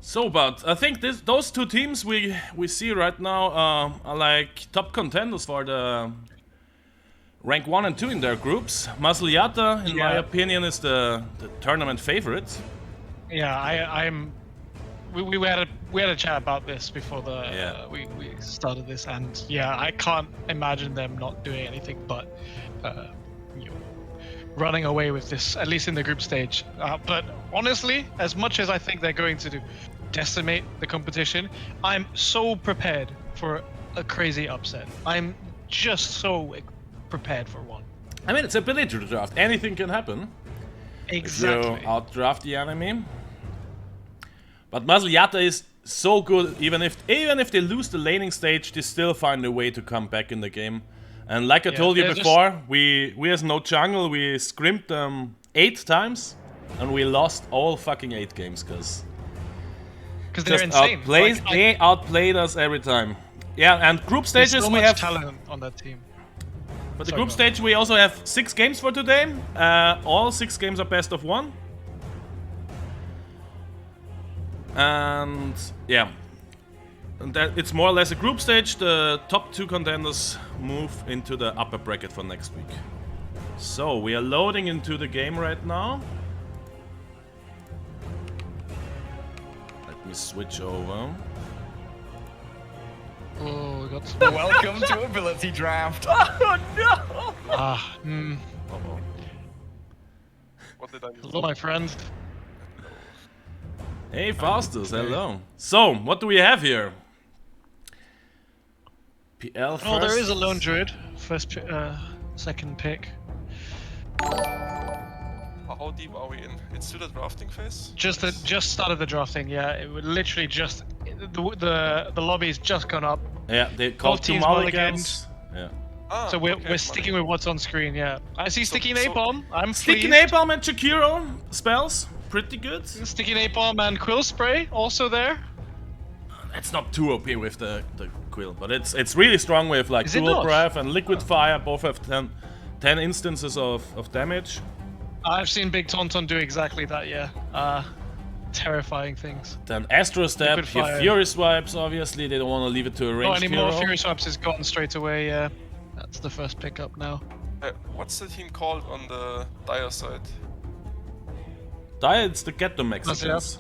So, but I think those two teams we see right now are like top contenders for the rank 1 and 2 in their groups. Maslyata, in my opinion, is the tournament favorite. Yeah, I'm. We had a chat about this before we started this, and yeah, I can't imagine them not doing anything but running away with this, at least in the group stage. But honestly, as much as I think they're going to decimate the competition, I'm so prepared for a crazy upset. I'm just so prepared for one. I mean, it's ability to draft. Anything can happen. Exactly. If you outdraft the enemy. But Maslyata is so good. Even if they lose the laning stage, they still find a way to come back in the game. And like I told you before, we as no jungle, we scrimped them 8 times, and we lost all fucking 8 games because they're insane. They outplayed us every time. Yeah, and group stages so we much have talent on that team. But the group stage we also have 6 games for today. All 6 games are best of 1. And yeah. And that it's more or less a group stage. The top 2 contenders move into the upper bracket for next week. So we are loading into the game right now. Let me switch over. Oh, we got some... Welcome to ability draft. Oh no! Uh-oh. What did I do? Hello, my friend. Hey Faustus, hello. So, what do we have here? PL first. Oh, there is a lone druid. Second pick. How deep are we in? It's still the drafting phase? Just started the drafting. Yeah, it would literally just the lobby's just gone up. Yeah, they called 2 mulligans. Yeah. So we're sticking with what's on screen. Yeah, I see Sticky Napalm. I'm Sticky pleased. Napalm and Chikiro spells, pretty good. Sticky Napalm and Quill Spray also there. It's not too OP with the Quill, but it's really strong with like Dual Breath and Liquid Fire. Both have 10 instances of damage. I've seen Big Tauntaun do exactly that. Yeah. Terrifying things. Then Astro Step, here Fury Swipes, obviously, they don't want to leave it to a ranged hero. Not anymore, Fury Swipes is gone straight away, yeah. That's the first pickup now. What's the team called on the Dire side? Dire, it's the Ghetto Mexicans.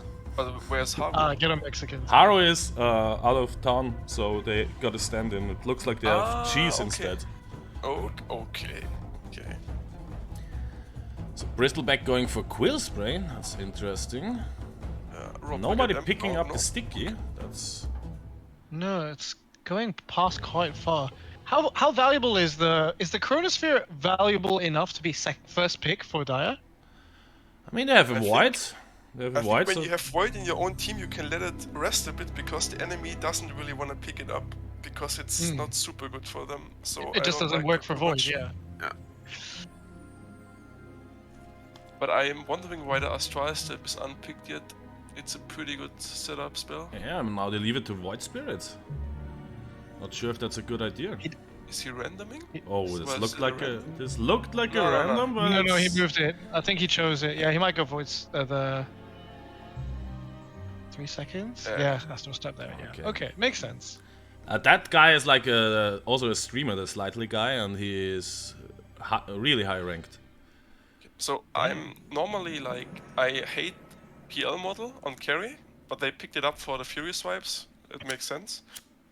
Where's Haro? Ghetto Mexicans. Haro is out of town, so they got a stand-in. It looks like they have cheese instead. Okay. So Bristleback going for Quill Spray, that's interesting. Nobody picking up the Sticky, that's... No, it's going past quite far. How valuable is the Chronosphere valuable enough to be first pick for Dire? I mean, they have a Void. I think when you have Void in your own team, you can let it rest a bit because the enemy doesn't really want to pick it up because it's not super good for them. So it just doesn't work for Void, yeah. But I am wondering why the Astral Step is unpicked yet. It's a pretty good setup spell. Yeah, now they leave it to Void Spirit. Not sure if that's a good idea. Is he randoming? Oh, this looked like a random, but no, he moved it. I think he chose it. Yeah, he might go Void the 3 seconds. Yeah, that's no step there. Yeah. Okay, makes sense. That guy is like also a streamer, the Slightly guy, and he is really high ranked. So I'm normally like, I hate PL model on carry, but they picked it up for the Fury Swipes. It makes sense.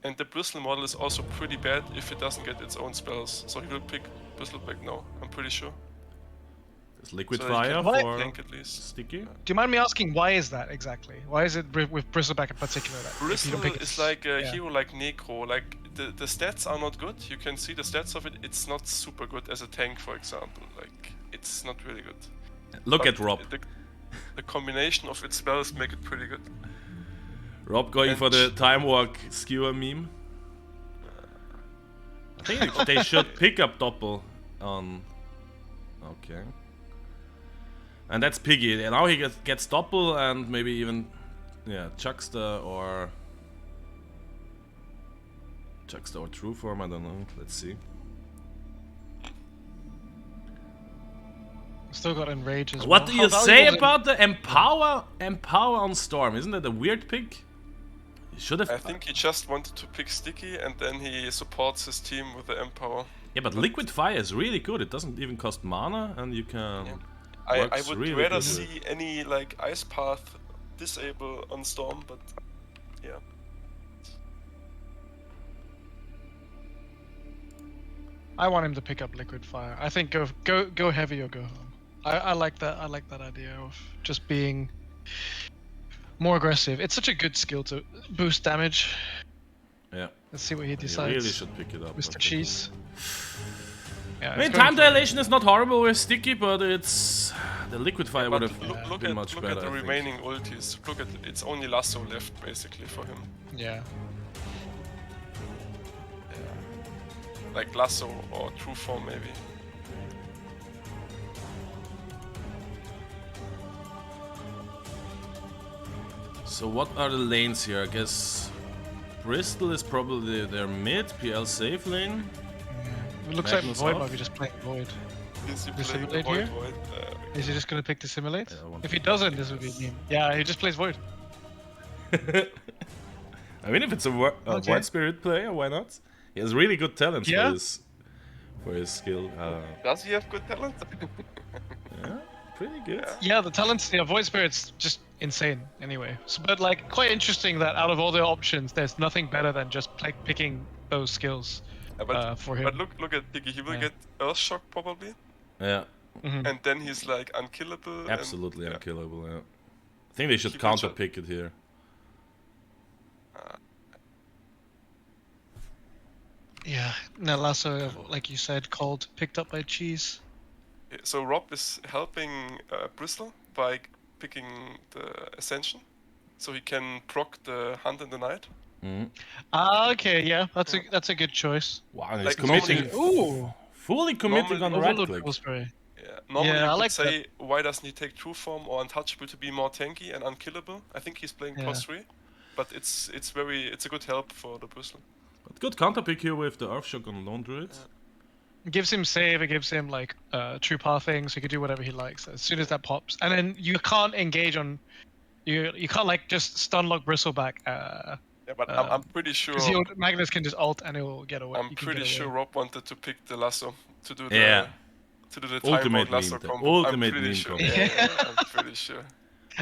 And the Bristle model is also pretty bad if it doesn't get its own spells. So he will pick Bristleback now, I'm pretty sure. There's Liquid Fire for at least. Sticky. Do you mind me asking why is that exactly? Why is it with Bristleback in particular? Bristle is like a hero like Necro. Like the stats are not good. You can see the stats of it. It's not super good as a tank, for example. Like it's not really good. Look at Rob. The combination of its spells make it pretty good. Rob going for the Time Walk skewer meme. I think they should pick up Doppel on... Okay. And that's Piggy. Now he gets Doppel and maybe even... Yeah, Chuckster or... Chuckster or True Form, I don't know. Let's see. Still got Enrage as well. What do you How say valuable is about the Empower on Storm? Isn't that a weird pick? He should have. I think he just wanted to pick Sticky and then he supports his team with the Empower. Yeah, but Liquid Fire is really good. It doesn't even cost mana, and you can. Yeah. I works would really rather good see any like Ice Path disable on Storm, but yeah. I want him to pick up Liquid Fire. I think go heavy or go home. I like that. I like that idea of just being more aggressive. It's such a good skill to boost damage. Yeah. Let's see what he You decides. really should pick it up. Mr. but- Cheese. Yeah, I mean, it's going time for- dilation is not horrible with Sticky, but it's the Liquid Fire would But have look been at much look better. at the I think. remaining ultis. Look at it's only Lasso left basically for him. Yeah. Like Lasso or True Form maybe. So what are the lanes here? I guess Bristol is probably their mid, PL safe lane. It looks Magnus like Void off. might be just playing Void. Is he Dissimulate playing here? Void? Is he just gonna pick Dissimulate? Yeah, I want If to he doesn't, this would be meme. Yeah, he just plays Void. I mean, if it's a Okay. White Spirit player, why not? He has really good talents Yeah. for his skill. Does he have good talent? Yeah, pretty good. Yeah, the talents, yeah, Void Spirit's just insane anyway. So, but like, quite interesting that out of all the options, there's nothing better than just picking those skills Yeah, for him. but look at Piggy. He will Yeah. get Earthshock probably, Yeah, Mhm. and then he's like unkillable. absolutely and, unkillable. Yeah. I think they should Keep it counter shut. pick it here. Yeah, now Lasso, like you said, called, picked up by Cheese. Yeah, so Rob is helping Bristol by picking the Ascension, so he can proc the Hunt in the Night. Mhm. Ah, okay, yeah, that's a good choice. Wow, and he's Like committing, Ooh, fully committing Normally- on right Overload click. Pillsbury. Yeah, normally Yeah, I you could like say why doesn't he take True Form or Untouchable to be more tanky and unkillable? I think he's playing Yeah. plus 3, but it's a good help for the Bristol. But good counter pick here with the Earthshock on Lone Druid. It gives him save, it gives him like true pathing, so he can do whatever he likes as soon as that pops. And then you can't engage on, you can't like just stun lock Bristleback. Yeah, but I'm pretty sure. Because Magnus can just ult and he'll get away. I'm you can pretty get sure away. Rob wanted to pick the Lasso to do the Yeah. time Ultimate mode Lasso meme, the combo. ultimate I'm pretty meme sure. combo. Yeah, I'm pretty sure.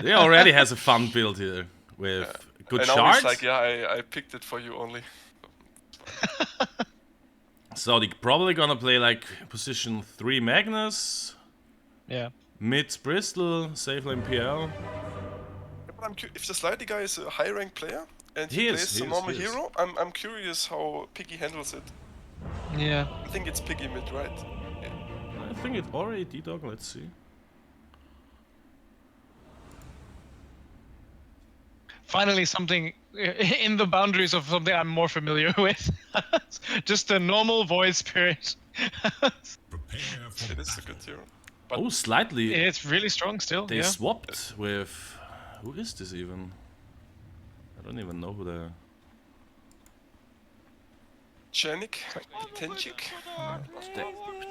They already has a fun build here with good And now shards. he's like, yeah, I picked it for you only. So they're probably gonna play like position 3 Magnus, Yeah. mid Bristol, safe lane PL. Yeah, but if the Slightly guy is a high rank player and He he, is, plays he a is, normal he is. hero, I'm curious how Piggy handles it. Yeah. I think it's Piggy mid, right? I think it already D-Dog, let's see. Finally, something in the boundaries of something I'm more familiar with. Just a normal void spirit. It is a good hero. But Oh, slightly. It's really strong still. They yeah. swapped with... Who is this even? I don't even know who the... Janik, Tenchik.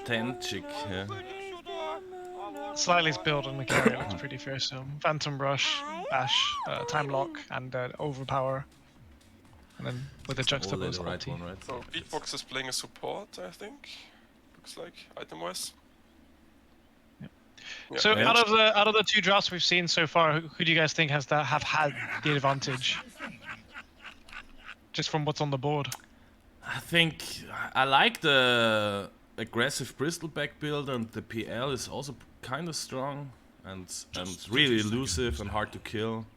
Tenchik, yeah. Slightly's build on the carry looks pretty fearsome. Phantom Rush, Bash, Time Lock, and Overpower. And then with the All the juxtapose right ulti. one, right? So Beatbox is playing a support, I think. Looks like item-wise. Yeah. So Yeah. out of the two drafts we've seen so far, who do you guys think have had the advantage? Just from what's on the board. I think I like the aggressive Bristleback build, and the PL is also kind of strong and really elusive and hard to kill.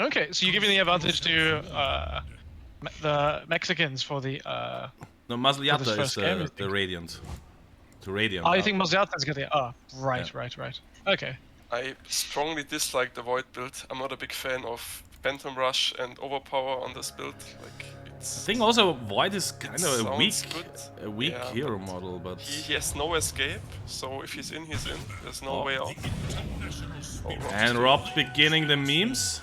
Okay, so you're giving the advantage to the Mexicans for the. No, For Maslyata this is first game, I the think. Radiant. To Radiant. Oh, you think Maslyata's gonna? Oh, right, Yeah. right. Okay. I strongly dislike the Void build. I'm not a big fan of Phantom Rush and Overpower on this build. Like, I it's... think also Void is kind of sounds good. a weak Yeah, hero model, but He has no escape, so if he's in, he's in. There's no Oh. way out. Oh, and Rob beginning the memes.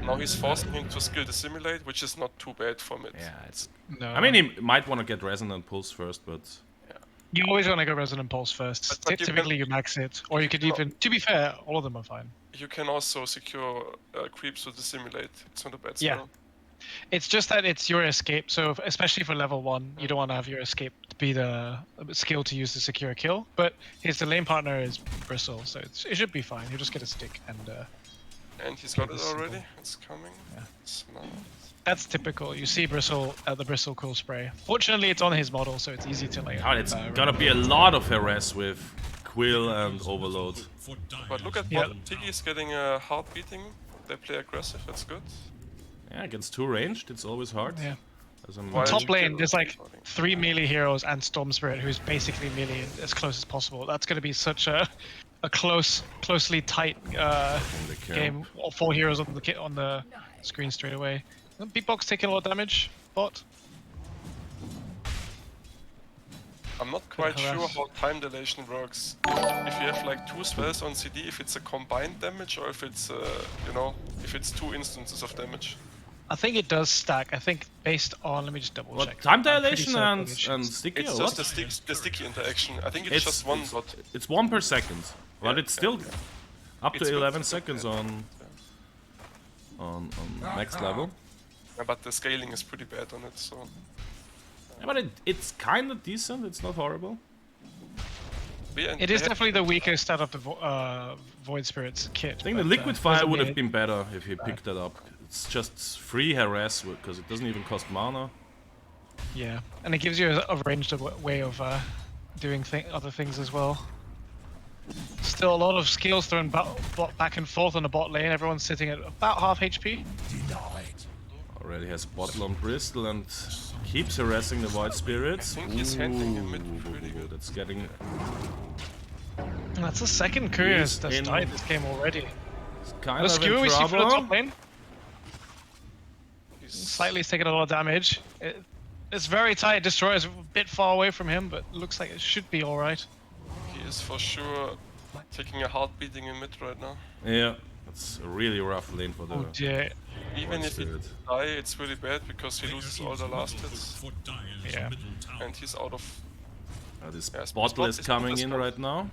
Now he's forcing him to skill Dissimulate, which is not too bad for mid. Yeah, it's. No. I mean, he might want to get Resonant Pulse first, but You always want to go Resonant Pulse first. But you Typically, you max it, or you could even. To be fair, all of them are fine. You can also secure creeps with the simulate. It's not a bad Yeah. spell. It's just that it's your escape. So especially for level 1, you don't want to have your escape be the skill to use to secure a kill. But his lane partner is Bristle, so it should be fine. He'll just get a stick and. And he's got it this already. simple. It's coming. Yeah. It's not. That's typical. You see Bristle the Bristle cool spray. Fortunately, it's on his model, so it's easy to like. God, it's gonna be a lot of harass with Quill and Overload. But look at Yeah. what Tiggy's getting a hard beating. They play aggressive. That's good. Yeah, against 2 ranged, it's always hard. Yeah. As a Why- Top lane, kill there's like everybody. 3 melee heroes and Storm Spirit, who's basically melee as close as possible. That's going to be such a closely tight in the camp. game. All 4 heroes on the screen straight away. Beatbox taking a lot of damage. Bot. I'm not quite sure harass. how time dilation works. If you have like 2 spells on CD, if it's a combined damage or if it's, you know, if it's 2 instances of damage. I think it does stack. I think based on. Let me just double What, check. time I'm pretty dilation certain and it should- sticky It's or just what? the sticky interaction. I think it's just 1 dot. It's 1 per second. But Yeah, it's still up It's to good 11 to- seconds on max level. Yeah, but the scaling is pretty bad on it, so. Yeah, but it's kind of decent. It's not horrible. But yeah, It is they have- definitely the weakest out of the Void Spirits kit. I think the but, liquid fire doesn't would have mean- been better if he picked that up. It's just free harass because it doesn't even cost mana. Yeah, and it gives you a ranged way of doing other things as well. Still a lot of skills thrown back and forth on the bot lane. Everyone's sitting at about half HP. Already has bottle on Bristol and keeps harassing the Void Spirits. I think he's handling him mid pretty good. That's getting That's the second courier He's that's in- died this game already. kind The of skewer in we see for the top trouble. lane. He's Slightly's taking a lot of damage. It's very tight. Destroyer's a bit far away from him, but looks like it should be alright. He is for sure taking a hard beating in mid right now. Yeah, it's a really rough lane for the Oh dear. Even Void if he Spirit. die, it's really bad because he loses all the last hits. Yeah. And he's out of... This Yeah, his bottle bot is is coming bot in is right now.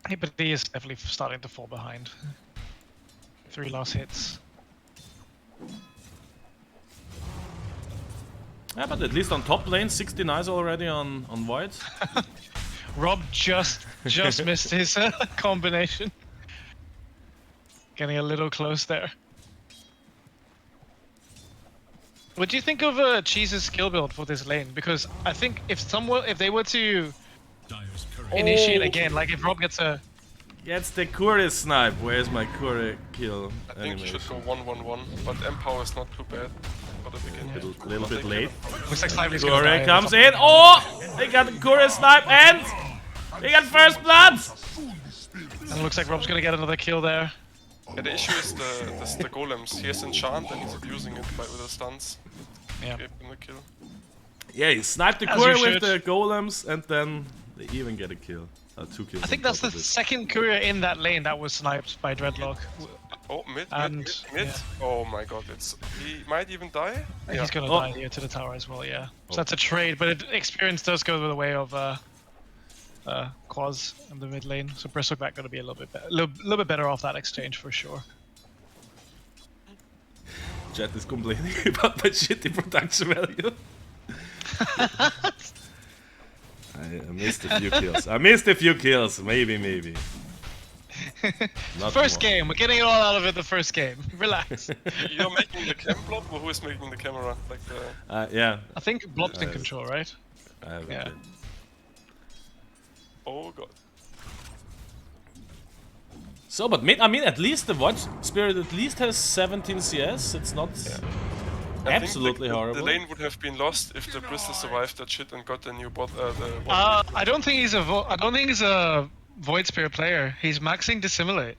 Hey, but he is definitely starting to fall behind. 3 last hits. Yeah, but at least on top lane, 69 already on Void. Rob just missed his combination. Getting a little close there. What do you think of Cheese's skill build for this lane? Because I think if they were to initiate again, like if Rob gets a Gets the Kure snipe. Where's my Kure kill I think he should animation? go 1-1-1, but Empower is not too bad for the beginning. Little bit late. looks like Lively's gonna Kure die. comes in. Oh! They got the Kure snipe and they got first blood! And it looks like Rob's gonna get another kill there. Yeah, the issue is the golems. He has enchant and he's abusing it with the stuns. Yeah. Gave him the kill. Yeah, he sniped the As Kure you with should. the golems and then they even get a kill. 2 kills. I think on that's top the of it. second courier in that lane that was sniped by Dreadlock. Oh, mid. And- Yeah. Oh my god, he might even die. Yeah. He's gonna Oh. die here to the tower as well, yeah. So that's a trade, but experience does go the way of Quaz in the mid lane. So Bristleback gonna be a little bit better off that exchange for sure. Chat is complaining about my shitty production value. I missed a few kills. I missed a few kills. Maybe. Not First more. game, we're getting it all out of it the first game. Relax. You're making the cam blob, or who is making the camera? Like the... Yeah, I think Blob's in control, right? I have Yeah. it. Oh god. So, but I mean, at least the Void Spirit at least has 17 CS. It's not I absolutely think horrible. The lane would have been lost if the Bristol survived that shit and got the new bot. I don't think he's a Void Spirit player. He's maxing Dissimulate.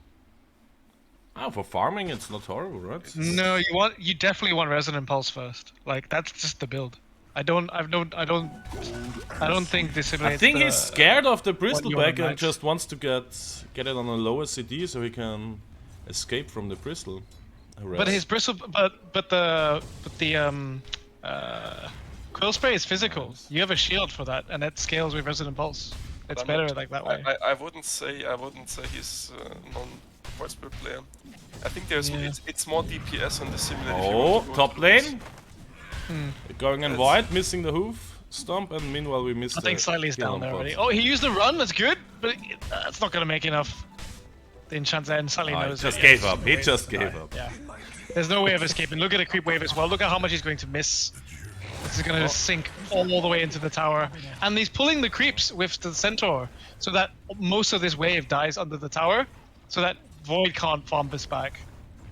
Oh, for farming, it's not horrible, right? No, you definitely want Resonant Pulse first. Like that's just the build. I don't think Dissimulate. I think he's scared of the Bristol you wanna back and max. just wants to get it on a lower CD so he can escape from the Bristol. But his Bristle, but the Quill Spray is physical. You have a shield for that, and it scales with Resonant Pulse. It's I'm better not- like that way. I wouldn't say he's non-Void Spirit player. I think there's it's more DPS on the simulator. if you Oh, want to go top to lane. Hmm. Going in That's- wide, missing the hoof stomp, and meanwhile we missed I think the Slightly's kill down on there bot. already. Oh, he used the run. That's good, but that's not gonna make enough. The enchant there, and Slightly Oh, he knows. just that, gave there's up. no He way just to gave die. up. Yeah. There's no way of escaping. Look at the creep wave as well. Look at how much he's going to miss. This is going to sink all the way into the tower. And he's pulling the creeps with the centaur so that most of this wave dies under the tower so that Void can't farm this back.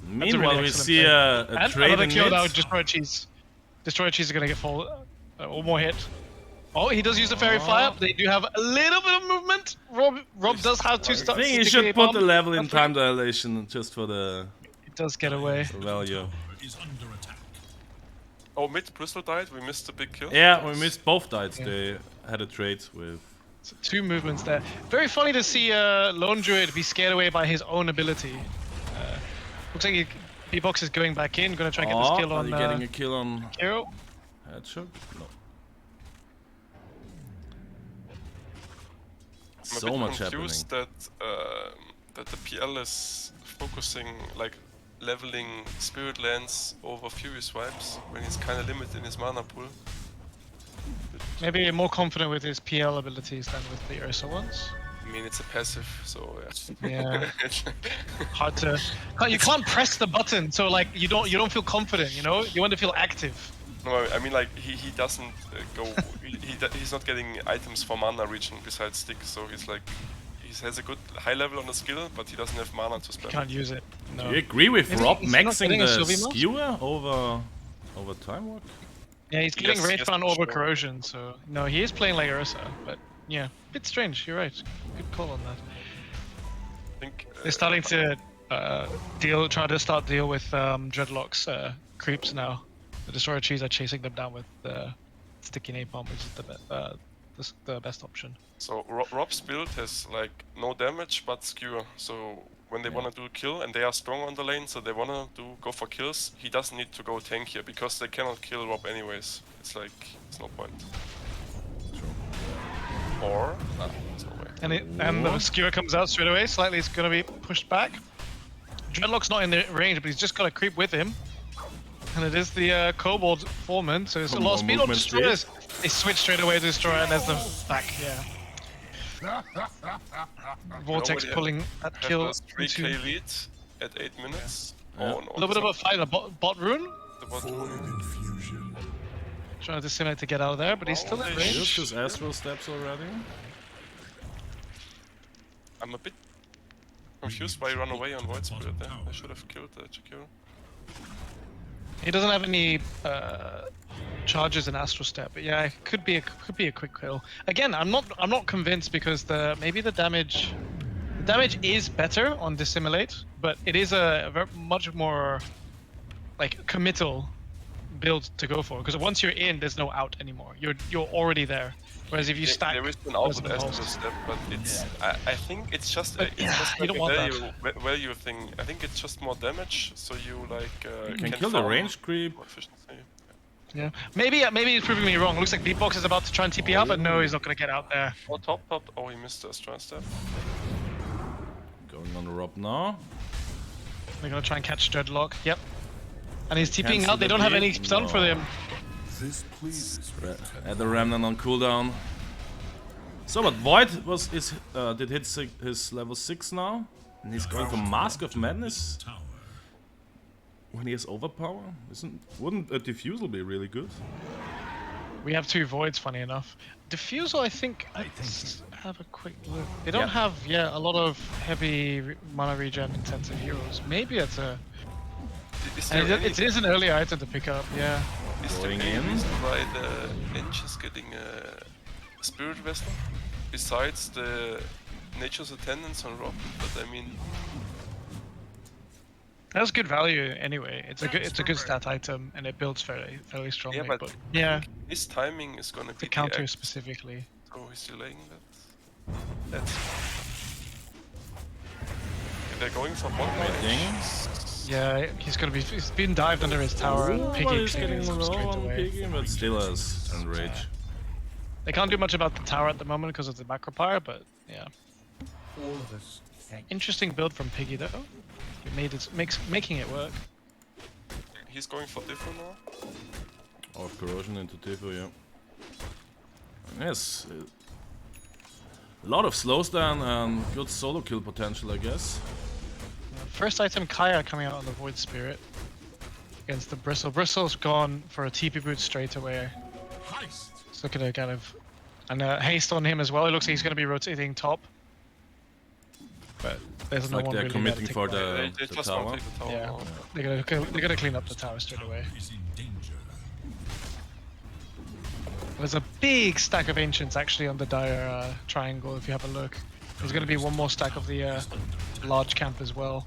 Meanwhile, we excellent see play. a And trade another in kill now, mid. Destroyer Cheese. Destroyer Cheese is going to get full. One more hit. Oh, he does use the Fairy Fire. They do have a little bit of movement. Rob does have 2 I stars. think he should put the level in time dilation just for the It does get away. value. Oh, mid Bristol died. We missed the big kill. Yeah, we missed both dives. They had a trade with. So 2 movements there. Very funny to see Lone Druid be scared away by his own ability. Looks like B-Box is going back in, gonna try and get this kill are on you getting a kill on Hero. Headshot? No. I'm So a bit much happening. confused that the PL is focusing like leveling Spirit Lands over Fury Swipes when he's kind of limited in his mana pool. Maybe more confident with his PL abilities than with the Ursa ones. I mean, it's a passive, so Yeah. Hard to. You can't press the button, so like you don't feel confident. You know, you want to feel active. No, I mean like he doesn't go. He's not getting items for mana region besides stick, so he's like he has a good high level on the skill, but he doesn't have mana to spend. Can't use it. Do No. you agree with Maybe Rob he's not maxing getting a the Sylvie Mouse? skewer over time walk? Yeah, he's getting Yes, Wraith yes, Bound for over sure. Corrosion, so no, he is playing like Ursa, but yeah, bit strange. You're right. Good call on that. I think They're starting to try to start deal with Dreadlock's creeps now. The Destroyer Cheese are chasing them down with Sticky Napalm, which is the best option. So Rob's build has like no damage but skewer. So when they wanna do a kill and they are strong on the lane, so they wanna go for kills, he doesn't need to go tank here because they cannot kill Rob anyways. It's like it's no point. Or there's no way. And the skewer comes out straight away. Slightly, it's gonna be pushed back. Dreadlock's not in the range, but he's just got to creep with him. And it is the Kobold Foreman, so it's a lot of speed on movement speed. Destroyers. They switch straight away to Destroyer, and there's the back, yeah. Vortex Nobody pulling that Have kill a 3k into lead at 8 minutes. Yeah. Oh no. a little bit of a fight, a bot rune. The bottom. Trying to simulate to get out of there, but he's still in range. Used his astral steps already. I'm a bit confused why he ran away on Void Spirit there. I should have killed the Chikiro. He doesn't have any charges in Astral Step, but yeah, it could be a quick kill. Again, I'm not convinced because maybe the damage is better on Dissimulate, but it is a much more like committal build to go for because once you're in, there's no out anymore. You're already there. Whereas if you stack, There is an out Resonant Astral Pulse. Step, but it's I think it's just But it's yeah, just you like don't a want value thing. I think it's just more damage, so you like Can kill the farm range creep. more efficiency. Yeah, maybe he's proving me wrong. Looks like Beatbox is about to try and TP out, but no, he's not gonna get out there. Oh, top. Oh, he missed the Astral Step. Going on the Rob now. They're gonna try and catch Dreadlock. Yep. And he's TPing Cancel out. They the don't have any beat? stun for No. them. Add the Remnant on cooldown. So, but Void did hit his level 6 now, and he's going for Mask of Madness. When he has overpower, wouldn't a Diffusal be really good? We have 2 voids, funny enough. Diffusal, I think. Let's have a quick look. They don't have a lot of heavy mana regen intensive heroes. Maybe it's a. Is And there any, it is an early item to pick up. Yeah. is there Going any in. reason why the Ench is getting a Spirit Vessel besides the Nature's Attendance on Rob? But I mean, That's good value anyway. It's a good stat item, and it builds fairly strongly. yeah, but yeah, his timing is gonna be the the counter act, specifically. so he's delaying that. That's. They're going for bot lane. Waiting. Yeah, he's been dived under his tower and Piggy He's getting clears him low straight on away. Piggy, but still has enrage. They can't do much about the tower at the moment because of the macropyre, but yeah. Interesting build from Piggy though. He made it, making it work. He's going for Diffu now. Or corrosion into Tifu, yeah. Yes. A lot of slowdown and good solo kill potential, I guess. First item Kaya coming out on the Void Spirit against the Bristle. Bristle's gone for a TP boot straight away. He's looking to kind of... And haste on him as well. It looks like he's going to be rotating top. But there's It's no like one they're really committing there to for take the, They the just tower. won't take the tower. Yeah, now. they're gonna clean up the tower straight away. There's a big stack of ancients actually on the dire triangle. If you have a look, there's gonna be one more stack of the large camp as well.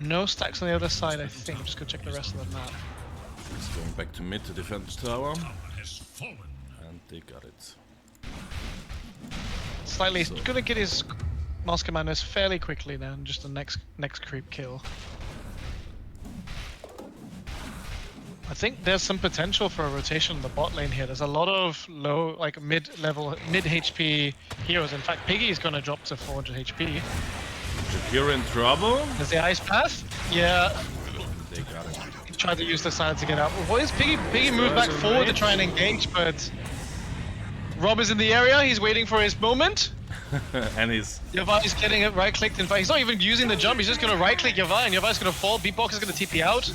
No stacks on the other side, I think. I'm just gonna check the rest of the map. He's going back to mid to defend the tower. And they got it. Slightly, he's gonna get his Mask Commanders fairly quickly now. Just the next creep kill. I think there's some potential for a rotation in the bot lane here. There's a lot of low, like mid-level, mid-HP heroes. In fact, Piggy is gonna drop to 400 HP. You're in trouble? There's the ice path. Yeah. They got it. He tried to use the silence to get out. What is Piggy? Piggy moved back forward to try and engage, but Rob is in the area. He's waiting for his moment. And he's... Yavai is getting it right-clicked. In fact, he's not even using the jump. He's just gonna right-click Yavai, and Yavai's gonna fall. Beatbox is gonna TP out.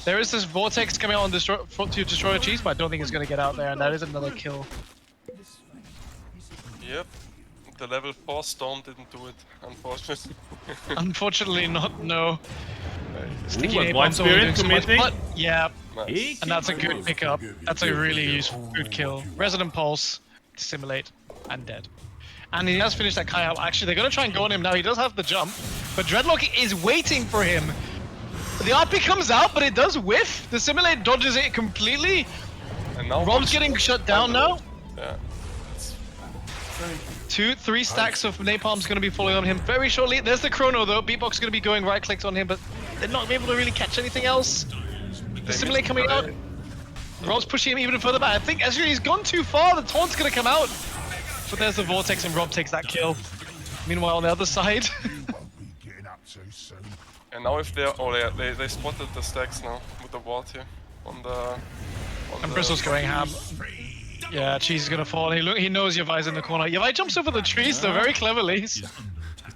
There is this vortex coming out on to destroy a cheese, but I don't think it's gonna get out there, and that is another kill. Yep. The level 4 storm didn't do it, unfortunately. Unfortunately, not. No. Sticky but Ape White Bomb's only Spirit doing so much, committing? but yeah, Nice. and that's a good pickup. That's a really useful good kill. Resonant Pulse, Dissimulate, and dead. And he has finished that Kai out. Actually, they're gonna try and go on him now. He does have the jump, but Dreadlock is waiting for him. The RP comes out, but it does whiff. The Dissimulate dodges it completely. And now Rob's getting shut down now. Yeah. 2-3 stacks of napalm's gonna be falling on him very shortly. There's the chrono though. Beatbox is gonna be going right clicks on him, but they're not able to really catch anything else. The Simulate coming out. Rob's pushing him even further back. I think actually he's gone too far. The taunt's gonna come out. But there's the vortex and Rob takes that kill. Meanwhile on the other side. And now if they're... Oh, they spotted the stacks now with the ward here. On the... And Bristle's going ham. Yeah, Cheese is gonna fall. He knows Yavai's in the corner. Yavai jumps over the trees though, very cleverly. He's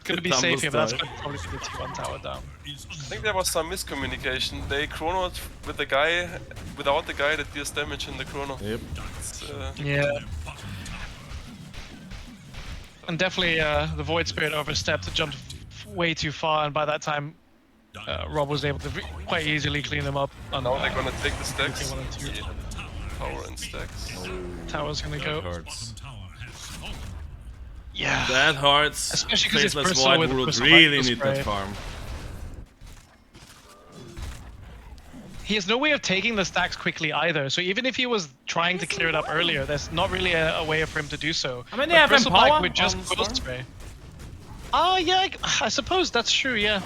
gonna be safe here, but that's probably gonna be T1 tower down. I think there was some miscommunication. They chronoed with the guy, without the guy that deals damage in the chrono. Yep. Yeah. And definitely the Void Spirit overstepped, jumped way too far, and by that time Rob was able to quite easily clean them up. Now they're gonna take the stacks. one and two. Yeah. Power and stacks. Tower's gonna That go. hurts. Yeah. That hurts. Especially 'cause it's Faceless Bristle Void with would Bristle really Micro need Spray. that farm. He has no way of taking the stacks quickly either, so even if he was trying to clear it up earlier, there's not really a way for him to do so. I mean, But they have Bristleback Empower would just on Ghost Storm. Spray. Ah, yeah, I suppose that's true, yeah.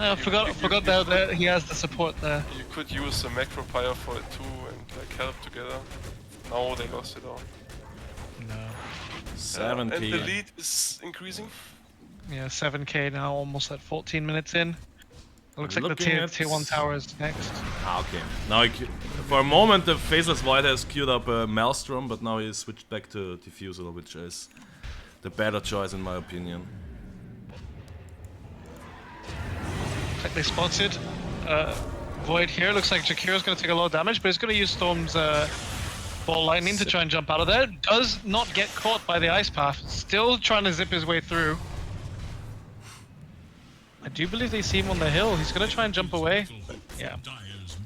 I forgot that he has the support there. You could use a macropyre for it too and like help together. No, they lost it all. No. 7 And the key. lead is increasing. Yeah, 7k now, almost at 14 minutes in. It looks like the Looking at- tier 1 tower is next. Ah, okay. Now, for a moment, the Faceless Void has queued up a Maelstrom, but now he's switched back to Diffusal, which is the better choice in my opinion. Looks like they spotted Void here. Looks like Jakira's going to take a lot of damage, but he's going to use Storm's Ball Lightning to try and jump out of there. Does not get caught by the Ice Path. Still trying to zip his way through. I do believe they see him on the hill. He's going to try and jump away. But yeah,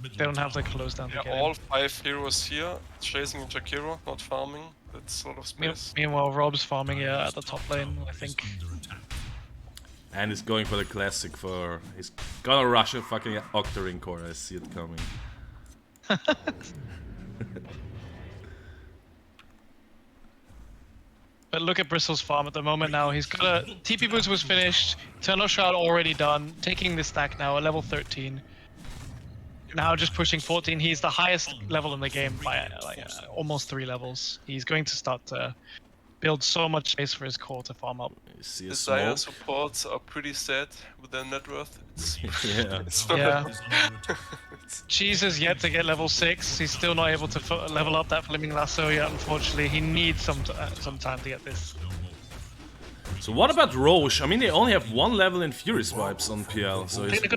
they don't have the close down to Yeah, get all him. 5 heroes here, chasing Jakiro, not farming. That's sort of space. Meanwhile, Rob's farming at the top lane, I think. And he's going for the classic for... He's gonna rush a fucking Octarine core, I see it coming. But look at Bristle's farm at the moment now. He's got a TP boost was finished, Eternal Shroud already done, taking the stack now at level 13. Now just pushing 14. He's the highest level in the game by like almost 3 levels. He's going to start to build so much space for his core to farm up. See a Desire smoke. supports are pretty sad with their net worth. It's, Yeah. it's not Yeah. Cheese is yet to get level 6. He's still not able to level up that Flaming Lasso yet, unfortunately. He needs some time to get this. So what about Roche? I mean, they only have 1 level in Fury Swipes on PL, so I he's... think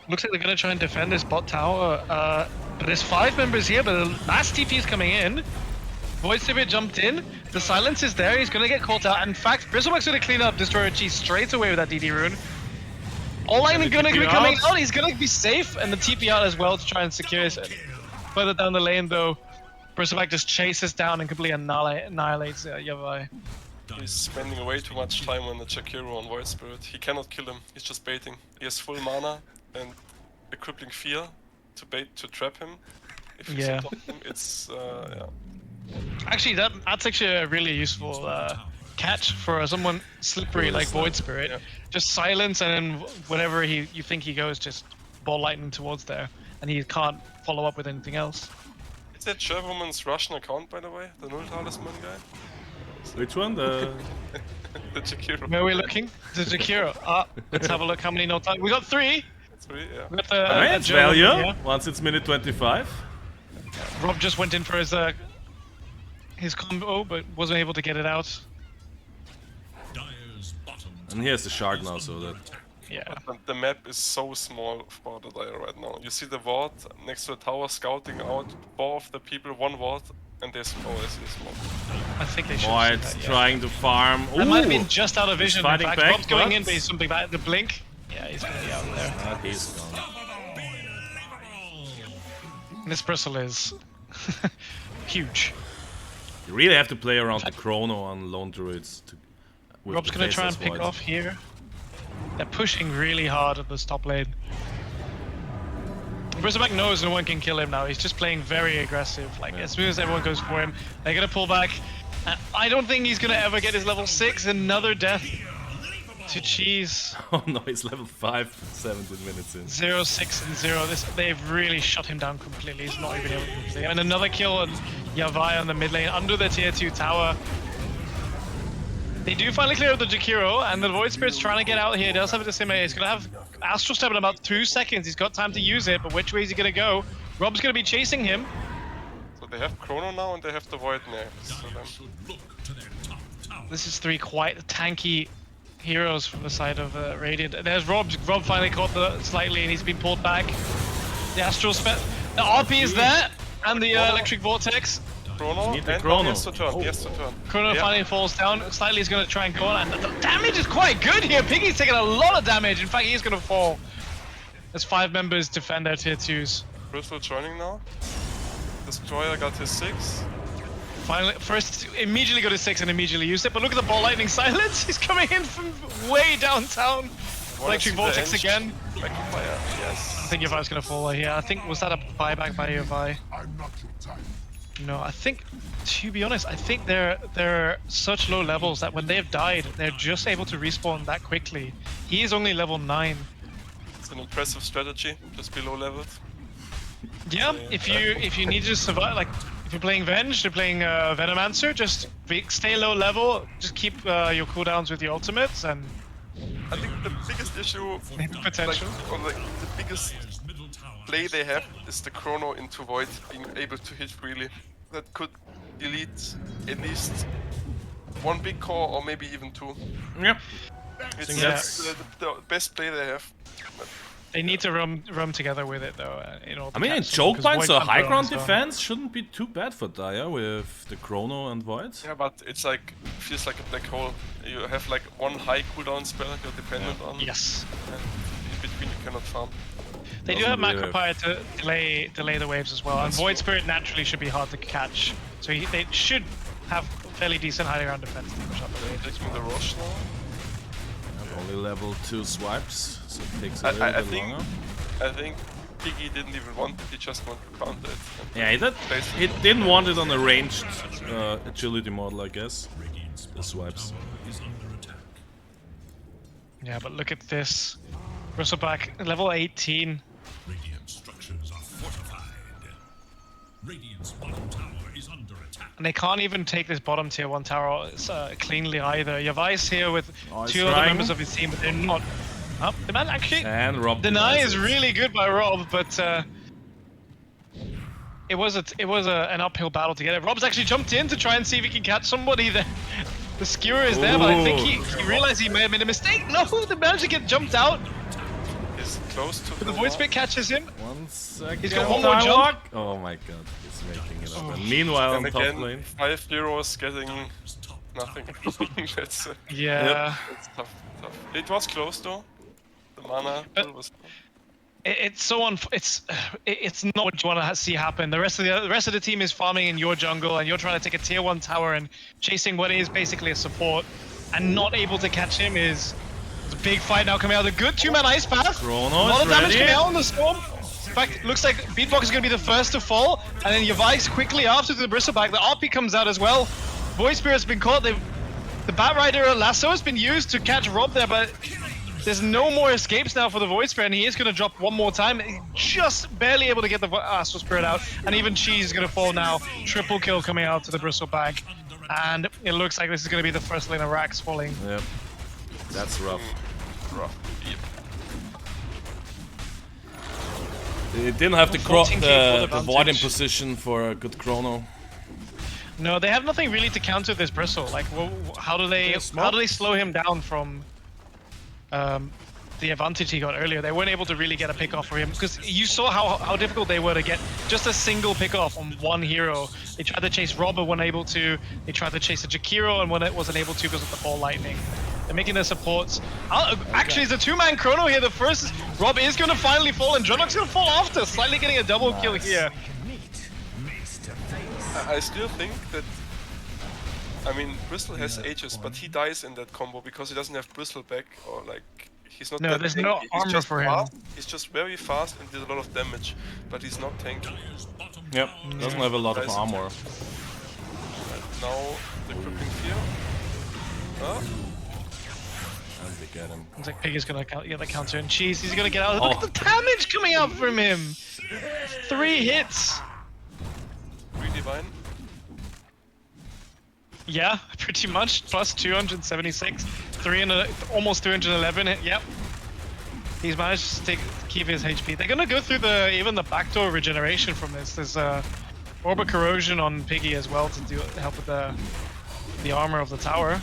looks like they're gonna try and defend this bot tower. But there's 5 members here, but the last TP is coming in. Void Spirit jumped in. The silence is there. He's gonna get caught out. In fact, Bristleback's gonna clean up Destroyer Cheese straight away with that DD rune. All I'm gonna be coming out. He's gonna be safe, and the TP out as well to try and secure his. Further down the lane though, Bristleback just chases down and completely annihilates Yavai. He's spending way too much time on the Jakiro on Void Spirit. He cannot kill him. He's just baiting. He has full mana and a crippling fear to trap him. If he's on top of him, it's yeah. Actually, that's actually a really useful catch for someone slippery like Void Spirit. Yeah. Just silence, and then whenever you think he goes, just ball lightning towards there, and he can't follow up with anything else. Is that Chairwoman's Russian account, by the way? The Null Talisman guy? Which one? The... The Jakiro. Where are we looking? The Jakiro. Let's have a look. How many no time? We got 3. 3, yeah. We got the. I mean, it's German, value, yeah. once it's minute 25. Rob just went in for his combo, but wasn't able to get it out. And here's the shard now, so that... Yeah. But the map is so small for the Dire right now. You see the ward next to the tower scouting out 4 of the people, 1 ward, and there's I see the smoke. I think they should. Void trying to farm. That might have Ooh! been just out of vision. In fighting fact, back, Rob's going in, but- but he's something back. The blink. Yeah, he's gonna be out there. He's gone. This bristle is huge. You really have to play around the chrono on lone druids. With Rob's the gonna try faceless and pick void. off here. They're pushing really hard at this top lane. Bristleback knows no one can kill him now. He's just playing very aggressive. Like, as soon as everyone goes for him, they're gonna pull back. I don't think he's gonna ever get his level 6. Another death to Cheese. Oh no, he's level 5, 17 minutes in. 0, 6, and 0. They've really shut him down completely. He's not even able to complete. And another kill on Yavai on the mid lane under the tier 2 tower. They do finally clear up the Jakiro, and the Void Spirit's trying to get out here. He does have a disseminate. He's gonna have Astral Step in about 2 seconds. He's got time to use it, but which way is he gonna go? Rob's gonna be chasing him. So they have Chrono now and they have the Void next. So then This is 3 quite tanky heroes from the side of Radiant. There's Rob. Rob finally caught the slightly, and he's been pulled back. The Astral Step. The RP is there, and the Electric Vortex. Chrono, Need the and Chrono. he has to turn. He has to turn. Chrono Yeah. finally falls down. Slightly is going to try and go on, and the damage is quite good here. Piggy's taking a lot of damage. In fact, he's going to fall. As 5 members defend their tier 2s. Bristol joining now. Destroyer got his 6. Finally, first immediately got his 6 and immediately used it. But look at the ball lightning silence. He's coming in from way downtown. Electric Vortex again. Electric Fire, yes. I think Yavai's going to fall here. I think, was that a buyback by Yavai? No, I think, to be honest, I think they're such low levels that when they've died, they're just able to respawn that quickly. He is only level 9. It's an impressive strategy, just below leveled. Yeah, if you need to survive, like if you're playing Venge, you're playing Venomancer, just stay low level, just keep your cooldowns with your ultimates, and I think the biggest issue, potential. the biggest play they have is the Chrono into Void being able to hit freely. That could delete at least 1 big core or maybe even 2. Yep. It's Yeah. the best play they have. They need to roam together with it though. In order I mean, to in catch someone, choke 'cause points, Void so can't high go ground on, so- defense shouldn't be too bad for Dire with the Chrono and Void. Yeah, but it's like, feels like a black hole. You have like 1 high cooldown spell you're dependent on. Yes. And in between you cannot farm. They do Doesn't have really Macropire to delay the waves as well, and Void Spirit naturally should be hard to catch. So they should have fairly decent high ground defense to push up the wave. Taking the rush now. Only level 2 swipes, so it takes a I little bit think- longer. I think Piggy didn't even want it, he just wanted to counter it. Yeah, he didn't want it on a ranged agility model, I guess. The swipes. Yeah, but look at this. Bristleback, level 18. Radiant structures are fortified. Radiant's bottom tower is under attack. And they can't even take this bottom tier 1 tower cleanly either. Yavai's here with He's 2 other trying. members of his team, but they're not. Oh, the man actually. And Rob Deny denies is it. really good by Rob, but it was an uphill battle to get it. Rob's actually jumped in to try and see if he can catch somebody. The skewer is there, but I think he realized he may have made a mistake. No, they managed to get jumped out. He's close to But the void spit catches him. 1 second. He's got one more jump. walk. Oh my god, he's making it up. And meanwhile, And on top again, lane. 5 heroes getting nothing. That's Yeah. it's tough. It was close though. The mana But- was. It's so it's not what you want to see happen. The rest of the team is farming in your jungle, and you're trying to take a tier 1 tower and chasing what is basically a support, and not able to catch him is it's a big fight now coming out. The good 2-man ice path. Chrono A lot is of damage ready. coming out on the storm. In fact, looks like Beatbox is going to be the first to fall, and then Yavai's quickly after the Bristleback. The RP comes out as well. Void Spirit's been caught. The Bat Rider lasso has been used to catch Rob there, but there's no more escapes now for the Void Spirit, and he is going to drop one more time. He's just barely able to get the Astral Spirit out, and even Cheese is going to fall now. Triple kill coming out to the Bristleback, and it looks like this is going to be the first lane of Rax falling. Yep. That's rough. Rough. They didn't have the 14K for the void in advantage. position for a good chrono. No, they have nothing really to counter this Bristle. Like, how do they slow him down from the advantage he got earlier? They weren't able to really get a pick off for him because you saw how difficult they were to get just a single pick off on one hero. They tried to chase Rob, but weren't able to. They tried to chase a Jakiro and wasn't able to because of the ball lightning. They're making their supports. Actually, it's a 2-man chrono here. The first Rob is going to finally fall, and Dronok's going to fall after, slightly getting a double kill here. I still think that. I mean, Bristol has Aegis, but he dies in that combo because he doesn't have Bristleback, or like he's not. No, that there's tanky. no He's armor just for him. fast. He's just very fast and did a lot of damage, but he's not tanky. Yep. Doesn't have a lot of Nice. armor. Now the Crippling Fear. Huh? And they get him. Looks like Pig is going to get the counter, and Cheese, he's going to get out. Look at the damage coming out from him. 3 hits. 3 Divine. Yeah, pretty much. Plus 276, almost 311. Yep. He's managed to keep his HP. They're gonna go through even the backdoor regeneration from this. There's Orb of Corrosion on Piggy as well to help with the armor of the tower.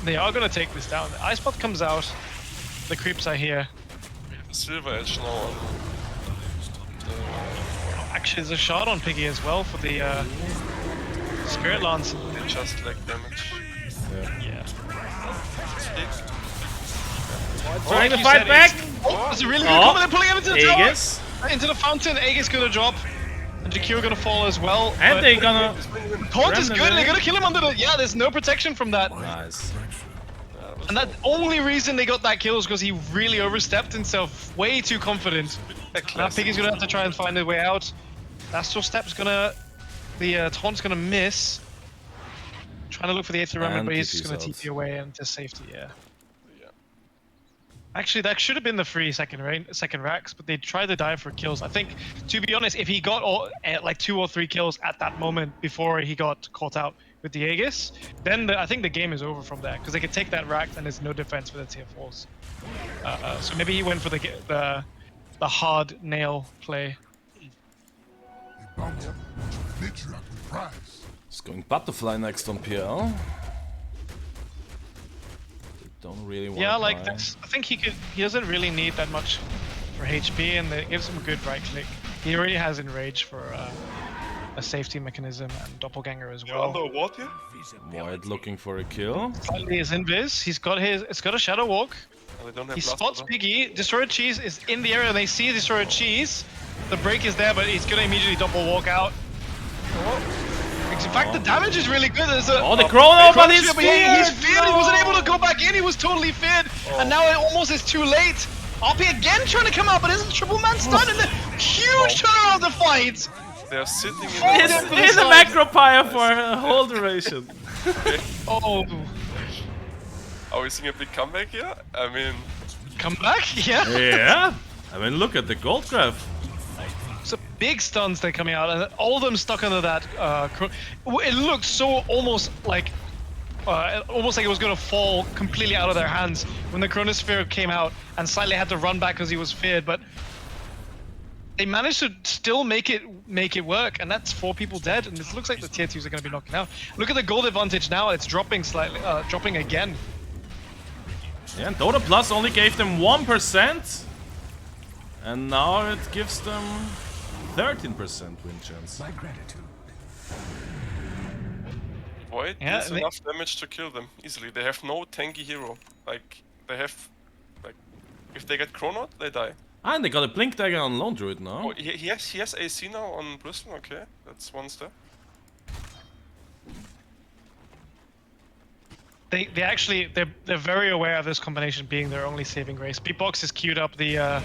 They are gonna take this down. The Ice Spot comes out. The creeps are here. Silver Edge now on. Actually, there's a shot on Piggy as well for the Spirit Lance. They just lack damage. Yeah. Trying to you fight said, back! Oh, it's a really good combo. They're pulling him into the Aegis. tower. Into the fountain. Aegis gonna drop. And Jakiro gonna fall as well. And but they're gonna... Taunt is Ram good. them They're in. gonna kill him under the... Yeah, there's no protection from that. Nice. And that only reason they got that kill is because he really overstepped himself. Way too confident. Now Piggy's gonna have to try and find a way out. Astral Step's gonna... The taunt's gonna miss. Trying to look for the 8th remnant, And but he's just TP's gonna out. TP away into safety, yeah. Actually, that should have been the free second racks, but they tried to dive for kills. I think, to be honest, if he got like 2 or 3 kills at that moment before he got caught out with the Aegis, then I think the game is over from there, because they could take that rack and there's no defense for the tier 4s. So maybe he went for the hard nail play. It's going Butterfly next on PL. They don't really want Yeah, to like buy. that's. I think he doesn't really need that much for HP, and it gives him a good right click. He already has Enrage for a safety mechanism and Doppelganger as You're well. under a ward here? Void looking for a kill. Slightly is invis. It's got a Shadow Walk. Oh, they don't have He Blast spots Order. Piggy. Destroyed Cheese is in the area, and they see Destroyed Cheese. The break is there, but he's gonna immediately double walk out. In fact, the damage is really good. There's a Oh, the chrono, but he's he's feared! feared. He wasn't able to go back in. He was totally feared, and now it almost is too late. RP again trying to come out, but isn't Triple Man stunned? And the huge turnaround of the fight. They're sitting in Fold the him to the He's a side. macro pyre for a whole duration. Oh, Are we seeing a big comeback here? I mean, come back? Yeah. Yeah. I mean, look at the gold graph. So big stuns they're coming out, and all of them stuck under that. It looked so almost like it was going to fall completely out of their hands when the Chronosphere came out, and slightly had to run back because he was feared. But they managed to still make it work, and that's 4 people dead. And it looks like the tier 2s are going to be knocking out. Look at the gold advantage now; it's dropping slightly, dropping again. Yeah, and Dota Plus only gave them 1%. And now it gives them 13% win chance. My gratitude. Void Yeah, deals enough damage to kill them easily. They have no tanky hero. Like, they have... Like, if they get Chrono, they die. And they got a Blink Dagger on Lone Druid now. Oh, he has AC now on Bristol, okay. That's one step. They're very aware of this combination being their only saving grace. Beatbox has queued up the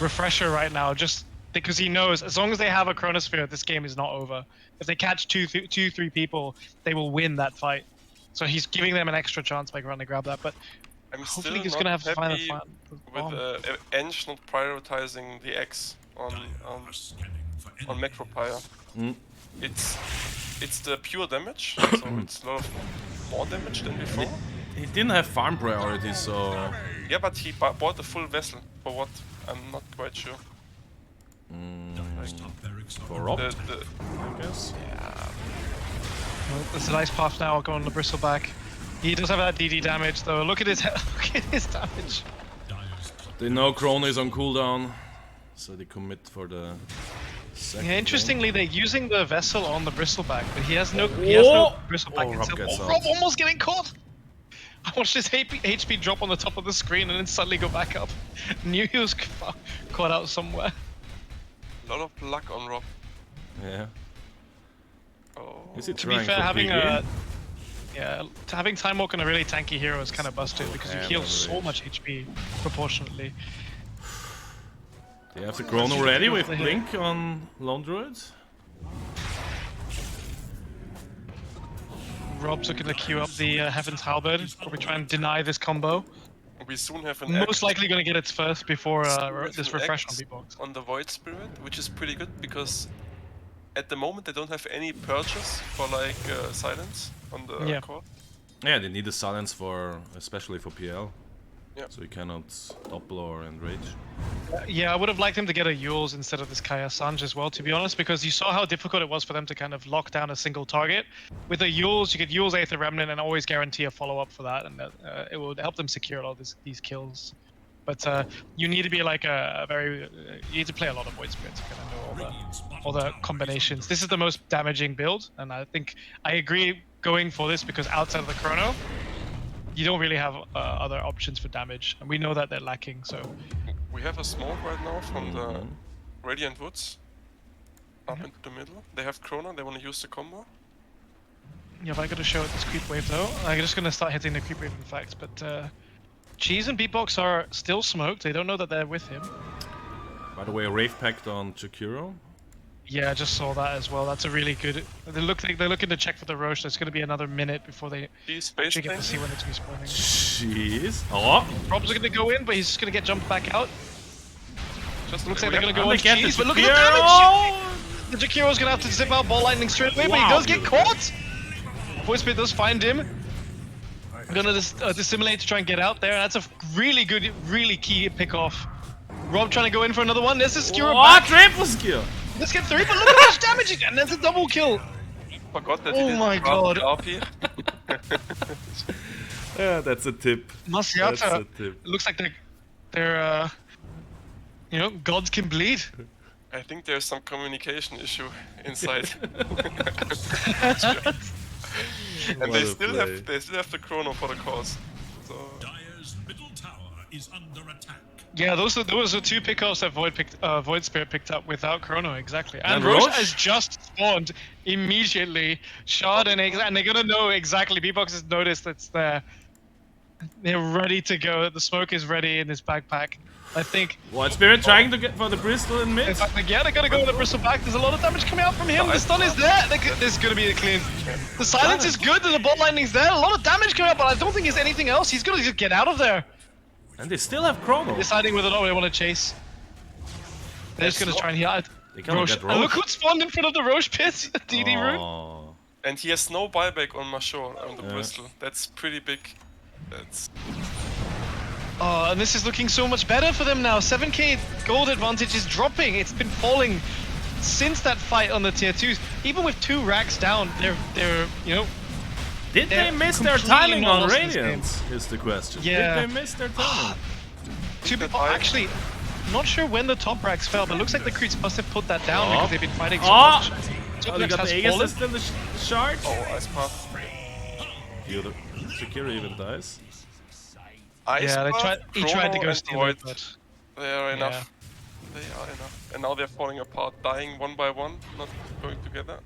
refresher right now, just because he knows as long as they have a Chronosphere, this game is not over. If they catch 2-3 people, they will win that fight. So he's giving them an extra chance by going to grab that. But I'm hopefully still he's not gonna have to find a happy fight with Eng not prioritizing the X on Macropire. It's the pure damage, so it's a lot of more damage than before. He didn't have farm priority, so... Yeah, but he bought a full vessel. For what? I'm not quite sure. For Rob, The, I guess. Well, there's a nice path now going to Bristleback. He does have that DD damage though. Look at his damage. They know Chrono is on cooldown, so they commit for the second. Yeah, interestingly, they're using the vessel on the Bristleback, but he has no Bristleback. Oh, Rob gets out. Rob almost getting caught. I watched his HP drop on the top of the screen and then suddenly go back up. Knew he was caught out somewhere. a lot of luck on Rob. Yeah. Oh. Is he To be trying fair, for having PG? having Time Walk on a really tanky hero is kind of busted because you Yeah, heal that's so rich. much HP proportionately. They have the Chrono ready with Blink on Lone Druid. Rob's looking to queue up the Heaven's Halberd, probably try and deny this combo. We soon have an Most likely going to get its first before this an refresh on X Beatbox. on the Void Spirit, which is pretty good because at the moment they don't have any purchase for like silence on the core. Yeah, they need a silence for, especially for PL. Yeah. So you cannot doppel or enrage. Yeah, I would have liked him to get a Yules instead of this Kaya Sanj as well, to be honest, because you saw how difficult it was for them to kind of lock down a single target. With the Yules, you could Yules Aether Remnant and always guarantee a follow-up for that, and it would help them secure all these kills. But you need to be like you need to play a lot of Void Spirits to kind of know all the combinations. This is the most damaging build, and I think I agree going for this because outside of the Chrono, you don't really have other options for damage, and we know that they're lacking, so... We have a smoke right now from the Radiant Woods up into the middle. They have Chrono, they want to use the combo. Yeah, if I gotta show it this creep wave though, I'm just gonna start hitting the creep wave in fact, but Cheese and Beatbox are still smoked, they don't know that they're with him. By the way, Rave Pact on Chikuro. Yeah, I just saw that as well, that's a really good... They're looking to check for the Roche, there's gonna be another minute before they actually get to see when it's respawning. Jeez. Oh! Rob's gonna go in, but he's just gonna get jumped back out. Just Looks like they're gonna go And on they get Cheese, the but look at the damage! Jakiro! The Jakiro's gonna have to zip out Ball Lightning straight away, but he Wow, does get dude. caught! Void Spirit does find him. Gonna dissimulate to try and get out there. That's a really good, really key pick off. Rob trying to go in for another one. There's a skewer What? back. Triple skill! Let's get 3, but look at how much damage he got, and that's a double kill. Forgot that Oh he my didn't grab God. the RP. Yeah, that's a tip. That's a Maslyata. tip. It looks like they're you know, gods can bleed. I think there's some communication issue inside. And What they a still play. have the Chrono for the cause. So Dire's middle tower is under attack. Yeah, those are the 2 pickoffs that Void Spirit picked up without Chrono, exactly. And And Roche Roche? has just spawned immediately. Shard and they're gonna know exactly. Beatbox has noticed it's there. They're ready to go. The smoke is ready in his backpack. I think. White Spirit trying to get for the Bristol in mid. In fact, yeah, they're gonna go with the Bristle back. There's a lot of damage coming out from him. The stun is there. This is gonna be a clean. The silence is good. The bot lightning's there. A lot of damage coming out, but I don't think there's anything else. He's gonna just get out of there. And they still have Chrono. Deciding whether or not they want to chase. They're just gonna try and heal out. They cannot get And Roche. look who spawned in front of the Roche pit. DD root. Oh. And he has no buyback on Mashore on the Bristol. That's pretty big. That's Oh, and this is looking so much better for them now. 7k gold advantage is dropping. It's been falling since that fight on the tier 2s. Even with 2 racks down, they're you know. Did they miss their completely timing not on lost this Radiance? Is the question. Yeah. Did they miss their timing? Actually, not sure when the top racks fell, but it looks like the creeps must have put that down because they've been fighting so much. Top Oh, they racks got has the Aegis fallen. in the shard. oh, Ice Path. Shakira even dies. Ice Yeah, Path, he tried to Chrono, go and steal Void. it, but They are enough. They are enough. And now they're falling apart, dying one by one, not going together.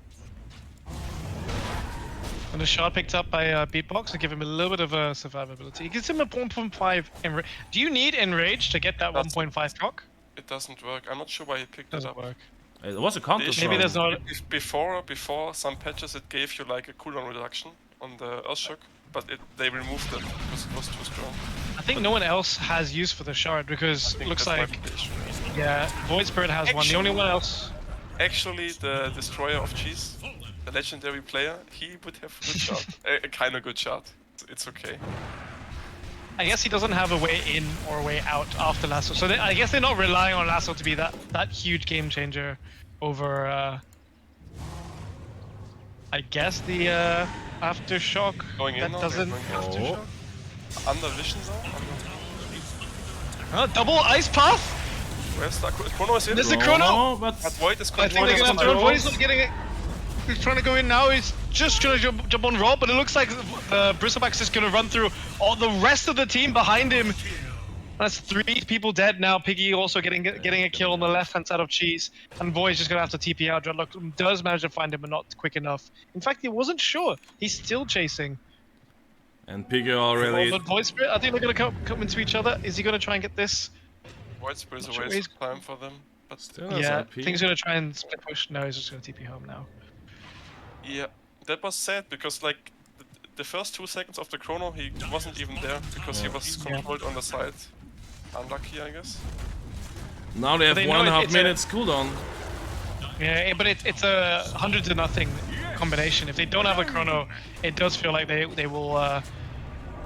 and the shard picked up by Beatbox to give him a little bit of survivability. It gives him a 1.5 enrage. Do you need enrage to get that 1.5 proc? It doesn't work. I'm not sure why he picked it Doesn't up. work. It was a counter Maybe there's not. Before some patches it gave you like a cooldown reduction on the Earthshock, but they removed it because it was too strong. I think no one else has use for the shard because I it think looks that's like my prediction. yeah, Void Spirit has one. The only one else. Actually, the Destroyer of Cheese, the legendary player, he would have a good shot. A kind of good shot. It's okay. I guess he doesn't have a way in or a way out after Lasso, so I guess they're not relying on Lasso to be that huge game changer over. I guess the aftershock Going in that now, doesn't. going aftershock. Under vision zone? Double ice path. Where's the Chrono is in? There's a Chrono. No, but But Void is I think they're controlling gonna have to. the Void is not getting it. He's trying to go in now. He's just gonna jump on Rob, but it looks like Bristleback's just gonna run through all the rest of the team behind him. That's 3 people dead now. Piggy also getting a kill on the left-hand side of Cheese, and Void's just gonna have to TP out. Dreadlock does manage to find him, but not quick enough. In fact, he wasn't sure. He's still chasing. and Piggy already. But Void Spirit, I think they're gonna come into each other. Is he gonna try and get this? Void Spirit is a Sure, waste he's- of time for them. But Still has Yeah, IP. I think he's gonna try and split push. No, he's just gonna TP home now. yeah, that was sad because like the first 2 seconds of the Chrono he wasn't even there because he was controlled on the side. Unlucky, I guess. Now they have they know 1.5 it's a- minutes cooldown. Yeah, but it's a 100-0 combination. If they don't have a Chrono, it does feel like they will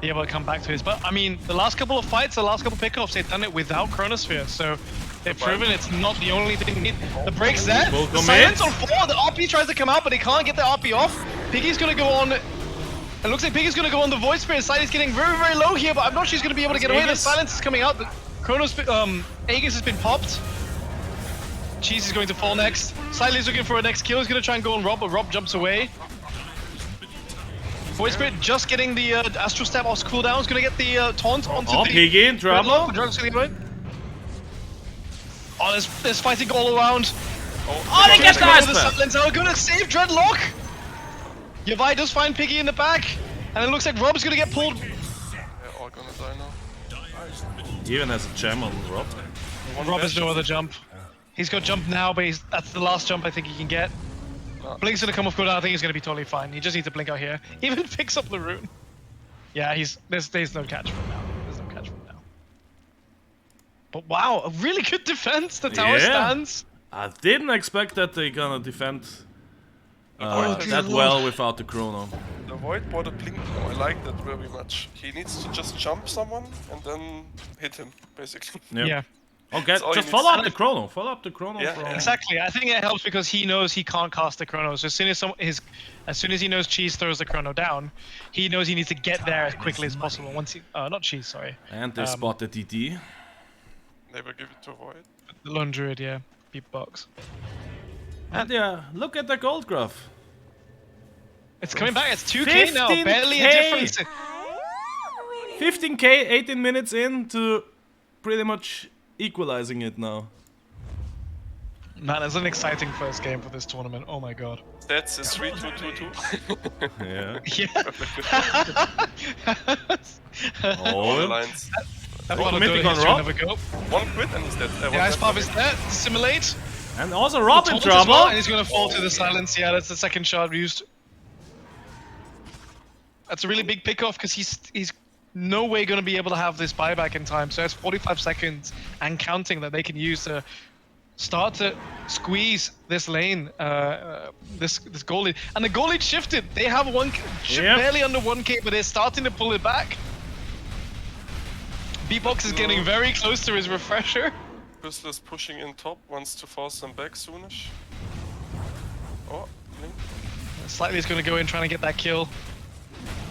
be able to come back to this. But I mean, the last couple of fights, the last couple of pickoffs, they've done it without Chronosphere, so they've proven it's not the only thing they need. The break's there. Full The commit. silence on 4. The RP tries to come out, but he can't get the RP off. Piggy's gonna go on. It looks like Piggy's gonna go on the Void Spirit side. He's getting very, very low here, but I'm not sure he's gonna be able to get away. The Aegis. silence is coming out. The Chronos, Aegis has been popped. Cheese is going to fall next. Slightly's looking for a next kill. He's going to try and go on Rob, but Rob jumps away. Void Spirit just getting the Astral Stab off cooldown. He's going to get the taunt onto Oh, the... Piggy in trouble. Dreadlock getting away. Oh, there's fighting all around. Oh, they get the The ice path. silence are going to save Dreadlock. Yavai does find Piggy in the back. And it looks like Rob's going to get pulled. They're all gonna die now. He even has a gem on Rob. Rob has no other jump. He's got jump now, but that's the last jump I think he can get. Blink's gonna come off cooldown. I think he's gonna be totally fine. He just needs to blink out here. He even picks up the rune. Yeah, there's no catch for him now. There's no catch for him now. But wow, a really good defense. The tower Yeah. stands. I didn't expect that they're gonna defend Oh, that well without the Chrono. The Void bought a blink. Oh, I like that very much. He needs to just jump someone and then hit him, basically. Yep. Yeah. Okay, all you just need follow to up the Chrono. Follow up the Chrono. Yeah, from... Exactly. I think it helps because he knows he can't cast the chrono. So as soon as he knows Cheese throws the chrono down, he knows he needs to get there as quickly as possible. Once he, not Cheese, sorry. And they spot the DD. Never give it to Void. The Lone Druid, yeah, beatbox. And yeah, look at the gold graph. It's coming back. It's 2k now. Barely a 15K. difference. 15k, 18 minutes in to pretty much equalizing it now. Man, it's an exciting first game for this tournament. Oh my god. That's a 3-2-2-2. Yeah. Yeah. All Oh. lines. That Oh, one mythic on to Rob. another go. One crit and he's dead. The Ice Pop is there. Dissimulate. And also Rob in Taunt as well, trouble. and he's gonna fall to the silence. Yeah, that's the second shot used. That's a really big pickoff because he's no way gonna be able to have this buyback in time. So that's 45 seconds and counting that they can use to start to squeeze this lane, this goal lead. And the goal lead shifted. They have barely under 1k, but they're starting to pull it back. B-Box is getting very close to his refresher. Crystal is pushing in top, wants to force them back soonish. Oh, Link. Slightly is going to go in trying to get that kill.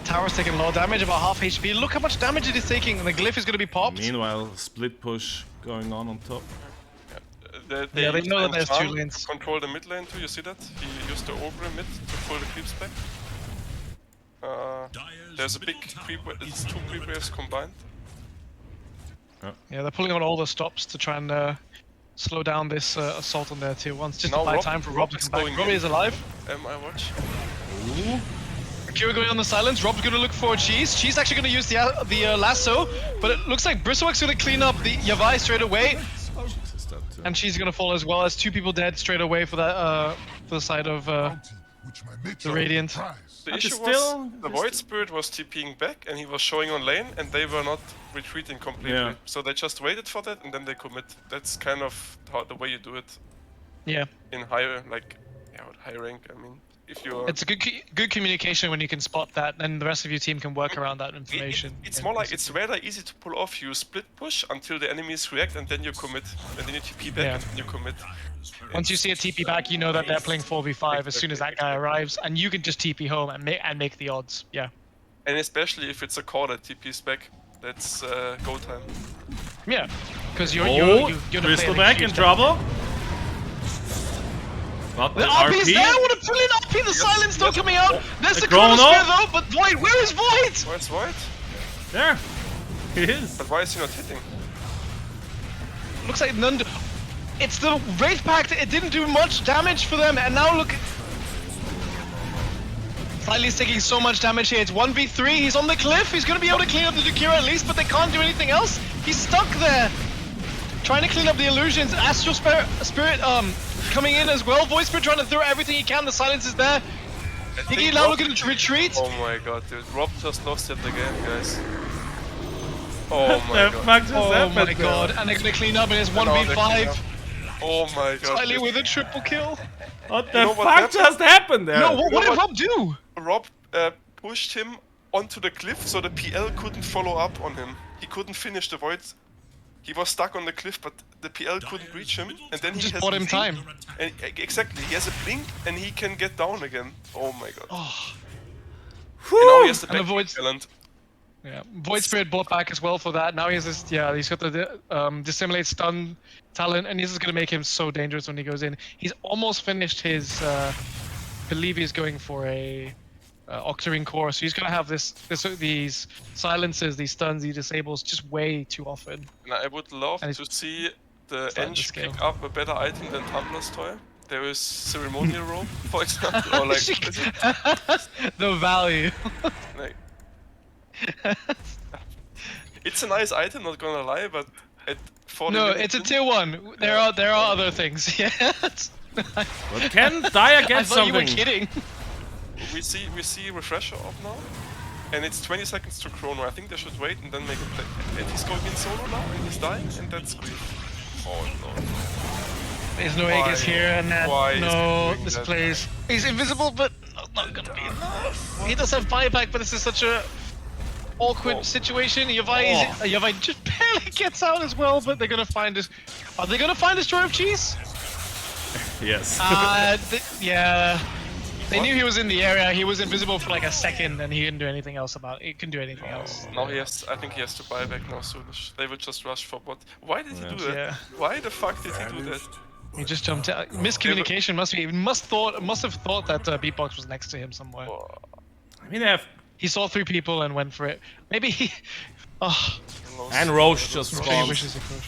Tower's taking a lot of damage, about half HP. Look how much damage it is taking, and the glyph is going to be popped. Meanwhile, split push going on top. They know that there's 2 lanes. To control the mid lane too, you see that? He used the Ogre mid to pull the creeps back. There's a big creep wave, it's 2 creep waves combined. Yeah, they're pulling on all the stops to try and slow down this assault on their tier 1s, just Now to buy Rob- time for Rob Rob to is come back. going Robbie in. is alive. I watch. Akira going on the silence. Rob's going to look for Cheese. Cheese actually going to use the lasso, but it looks like Bristlewack's going to clean up the Yavai straight away. And she's going to fall as well as 2 people dead straight away for that for the side of the Radiant. The But issue still- was the Void Spirit was TPing back and he was showing on lane and they were not retreating completely. Yeah. So they just waited for that and then they commit. That's kind of the way you do it Yeah, in higher high rank. I mean, if you're it's a good communication when you can spot that, then the rest of your team can work around that information. It's more like it's rather easy to pull off. You split push until the enemies react and then you commit. And then you TP back Yeah. and then you commit. Once you see a TP back, you know that they're playing 4v5 as soon as that guy arrives, and you can just TP home and make the odds. Yeah. And especially if it's a core that TPs back, that's go time. Yeah, because you're Oh, the Crystal player back that in choose trouble. But The the RP's RP. there! What a brilliant RP! The silence still coming out! There's the Chrono. Chronosphere though, but Void, where is Void? Where's Void? There. He is. But why is he not hitting? Looks like none. It's the Wraith Pact, it didn't do much damage for them, and now look. Slightly's taking so much damage here. It's 1v3, he's on the cliff, he's gonna be able to clean up the Dukira at least, but they can't do anything else. He's stuck there. Trying to clean up the illusions. Astral Spirit coming in as well. Void Spirit trying to throw everything he can. The silence is there. Higgy now looking to retreat. Oh my god, dude. Rob just lost it again, guys. Oh my The god. fuck just Oh happened my there? god. And they're gonna clean up and it's No, they're 1v5. Oh my god. Slightly with a triple kill. What the know what fuck happened? just happened there? No, what know did what? Rob do? Rob pushed him onto the cliff so the PL couldn't follow up on him. He couldn't finish the void. He was stuck on the cliff, but the PL couldn't reach him, and then he Just has bought a him blink, time. And exactly, he has a blink, and he can get down again. Oh my god! And now he has the And the back Void- talent. Yeah, Void Spirit bought back as well for that. Now he has this, yeah, he's got the Dissimulate Stun talent, and this is going to make him so dangerous when he goes in. He's almost finished his, believe he's going for a Octarine Core, so he's going to have these silences, these stuns, he disables just way too often. And I would love And to see the starting to Eng scale. pick up a better item than Tumblr's toy. There is Ceremonial Rope, for example, or like, The value. like it's a nice item, not gonna lie, but at 40 No, minutes it's a in- tier 1. There are other things. Yeah. But can Daya I get thought you were something? kidding. We see Refresher up now, and it's 20 seconds to Chrono. I think they should wait and then make a play. And he's going in solo now, and he's dying, and that's grief. Oh no. There's no Why? Aegis here, and Why is no, he doing this that? plays. He's invisible, but not gonna be enough. He does have buyback, but this is such a awkward Oh. situation. Yavai just barely gets out as well, but they're gonna find his. Are they gonna find Destroyer of Cheese? Yes. Yeah. They knew he was in the area. He was invisible for like a second, and he didn't do anything else about it. He couldn't do anything else. Now I think he has to buy back now soonish. They would just rush for bot. Why did he do that? Yeah. Why the fuck did he do that? He just jumped out. Miscommunication must be. Must have thought that Beatbox was next to him somewhere. I mean, they have. He saw 3 people and went for it. Maybe he. Oh, And Roche just I'm sure he spawned. wishes he could.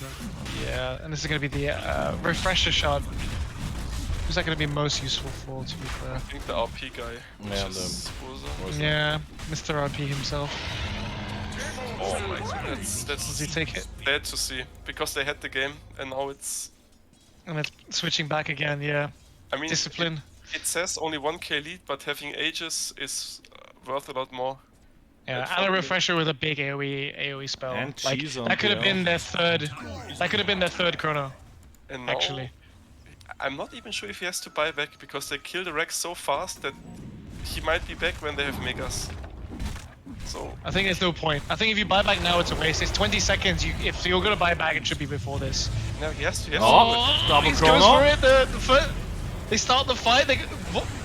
Yeah, and this is gonna be the refresher shot Who's that going to be most useful for, to be fair? I think the RP guy. Which Yeah, is Ursa. Yeah, Mr. RP himself. Oh my god, Does he take it? sad to see. Because they had the game and now it's... And it's switching back again, yeah. I mean, Discipline. it says only 1k lead, but having Aegis is worth a lot more. Yeah, That's and a fine. refresher with a big AoE spell. And Like, cheese on that could have PL. been their third. That could have been their third chrono, And now, actually. I'm not even sure if he has to buy back because they kill the Rex so fast that he might be back when they have Megas. So I think there's no point. I think if you buy back now, it's a waste. It's 20 seconds. If you're gonna buy back, it should be before this. now he has to. Oh, double he goes chrono. for it. They start the fight.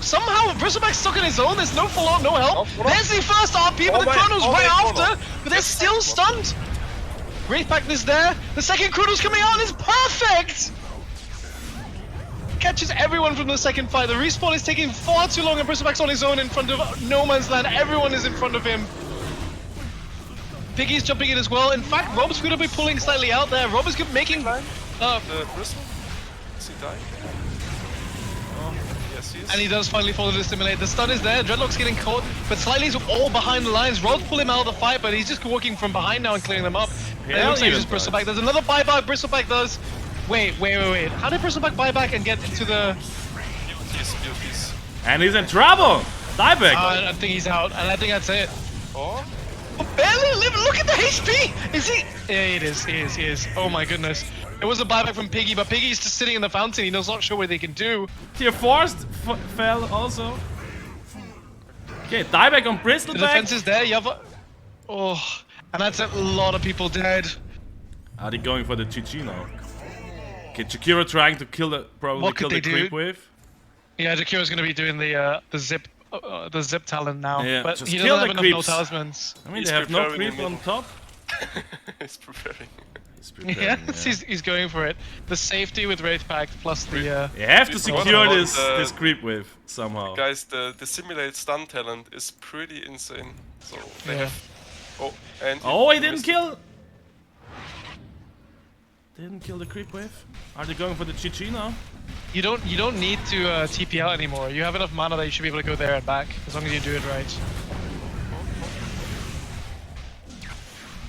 Somehow Bristleback's stuck on his own. There's no follow-up, no help. There's the first RP, but the chrono's right after. But they're still stunned. Wraithpack is there. The second chrono's coming out and it's perfect. Catches everyone from the second fight. The respawn is taking far too long and Bristleback's on his own in front of no man's land. Everyone is in front of him. Piggy's jumping in as well. In fact, Rob's going to be pulling slightly out there. Rob is making... The Bristle? Is he dying? Oh, yes he is. And he does finally follow the stimulate. The stun is there. Dreadlock's getting caught, but Slightly's all behind the lines. Rod's pull him out of the fight, but he's just walking from behind now and clearing them up. And it looks like just Bristleback. There's another buyback. Bristleback does. Wait. How did Bristleback buy back and get into the... Beauties. And he's in trouble! Dieback! I think he's out, and I think that's it. Oh? Barely living. Look at the HP. Is he? Yeah, he is. Oh my goodness. It was a buyback from Piggy, but Piggy's just sitting in the fountain. He's not sure what they can do. Tier 4 fell also. Okay, dieback on Bristleback. The defense is there. You have oh, and that's a lot of people dead. Are they going for the GG now? Okay, Jakiro trying to kill the What could the they do? creep wave. Yeah, Jakira's going to be doing the zip talent now, Yeah, but just he kill doesn't have the enough no creeps. talismans. I mean, He's they have no preparing creep in on top. He's preparing. He's preparing, Yeah, he's going for it. The safety with Wraithpack plus the... You have to What secure about this creep wave somehow. Guys, the simulate stun talent is pretty insane. So they Yeah. have... Oh, and... Oh, he didn't kill! Didn't kill the creep wave. Are they going for the GG now? You don't need to TP out anymore. You have enough mana that you should be able to go there and back, as long as you do it right.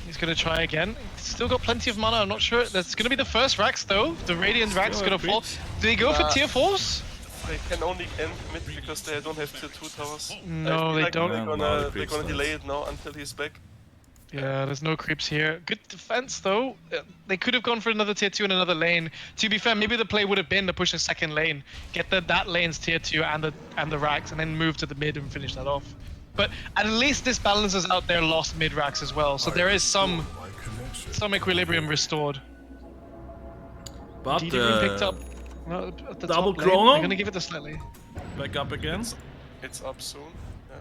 He's gonna try again. Still got plenty of mana, I'm not sure. That's gonna be the first Rax though. The Radiant Rax Still gonna fall. creeps. Do they go for tier 4s? They can only end mid because they don't have tier 2 towers. No, I feel they like don't. They're Yeah, no, gonna, the they're creeps gonna don't. delay it now until he's back. Yeah, there's no creeps here. Good defense though. They could have gone for another tier 2 in another lane. To be fair, maybe the play would have been to push a second lane, get that lane's tier 2 and the Rax, and then move to the mid and finish that off. But at least this balances out their lost mid Rax as well. So there is some equilibrium restored. But DD room picked up at the double top lane. chrono? They're gonna give it to Slightly. back up again. It's up soon. Yeah.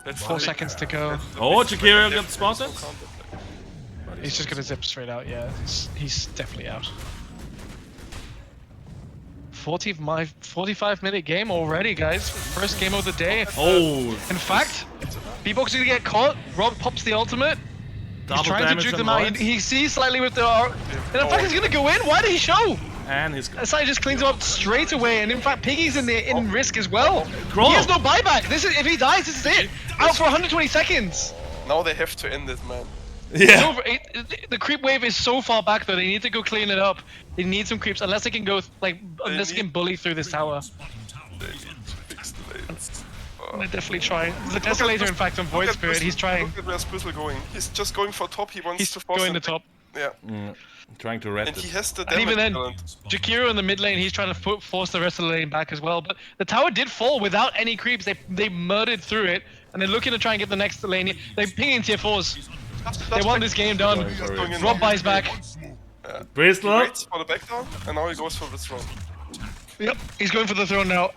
That's 4 the big- seconds to go. that's the Oh, big Jakiro threat. got spotted. So counterplay. He's just gonna zip straight out. Yeah, he's definitely out. 45-minute game already, guys. First game of the day. Oh, In fact, B-Box is gonna get caught. Rob pops the ultimate. double He's trying to damage juke on them out. Lloyd. He sees Slightly with the R. And in fact, he's gonna go in. Why did he show? And he's Slightly just cleans him up straight away. And in fact, Piggy's in risk as well. Chrono. He has no buyback. This is if he dies, this is it. Out for 120 seconds. Now they have to end it, man. It's yeah. over. The creep wave is so far back though. They need to go clean it up. They need some creeps unless they can go unless they can bully through this tower. They need to fix the lanes. They're definitely trying. The Desolator, in fact, on Void Look at Spirit, Bristle- he's trying. Look at where's Bristle going. He's just going for top. He wants He's to force going him to top. back. Yeah. Trying to red And he it. has the And damage even then, talent. Jakiro in the mid lane, he's trying to force the rest of the lane back as well. But the tower did fall without any creeps. They murdered through it, and they're looking to try and get the next lane. They're pinging tier 4s. They want this game done. He's going in. Rob buys back. He Bristol. waits for the back down, and now he goes for the throne. Yep, he's going for the throne now.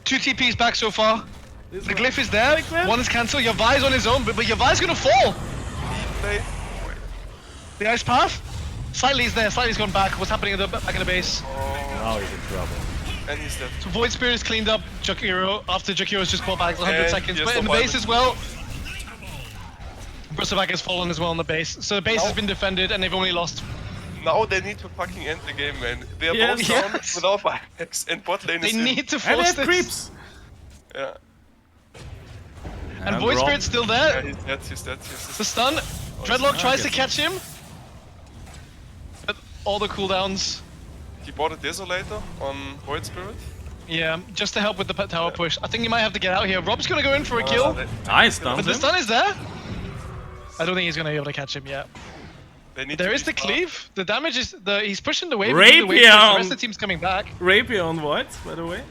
2 TPs back so far. The glyph is there. One is cancelled. Yavai's on his own, but Yavai's gonna fall. They, The ice path. Slightly's there. Slightly's gone back. What's happening at the back of the base? Now he's in trouble. and he's dead. So Void Spirit is cleaned up. Jakiro after Jakiro's just pulled back 100 And seconds, he has but in the no base buyback. as well. Bristleback has fallen as well in the base. So the base has been defended, and they've only lost Now they need to fucking end the game, man. They're Yes. both down Yes. without buybacks, and bot lane They is in. need to And they force have this. creeps. Yeah. And Void Rob- Spirit's still Yeah, there. he's dead, he's dead. The stun. Dreadlock not tries to good. catch him. But all the cooldowns. He bought a Desolator on Void Spirit. Yeah, just to help with the tower push. I think you might have to get out here. Rob's gonna go in for a kill. I stunned But the him. stun is there. I don't think he's gonna be able to catch him yet. They need There to is be the fast. cleave. The damage is he's pushing the wave. Rapier The on- rest of the team's coming back. Rapier on Voids, by the way.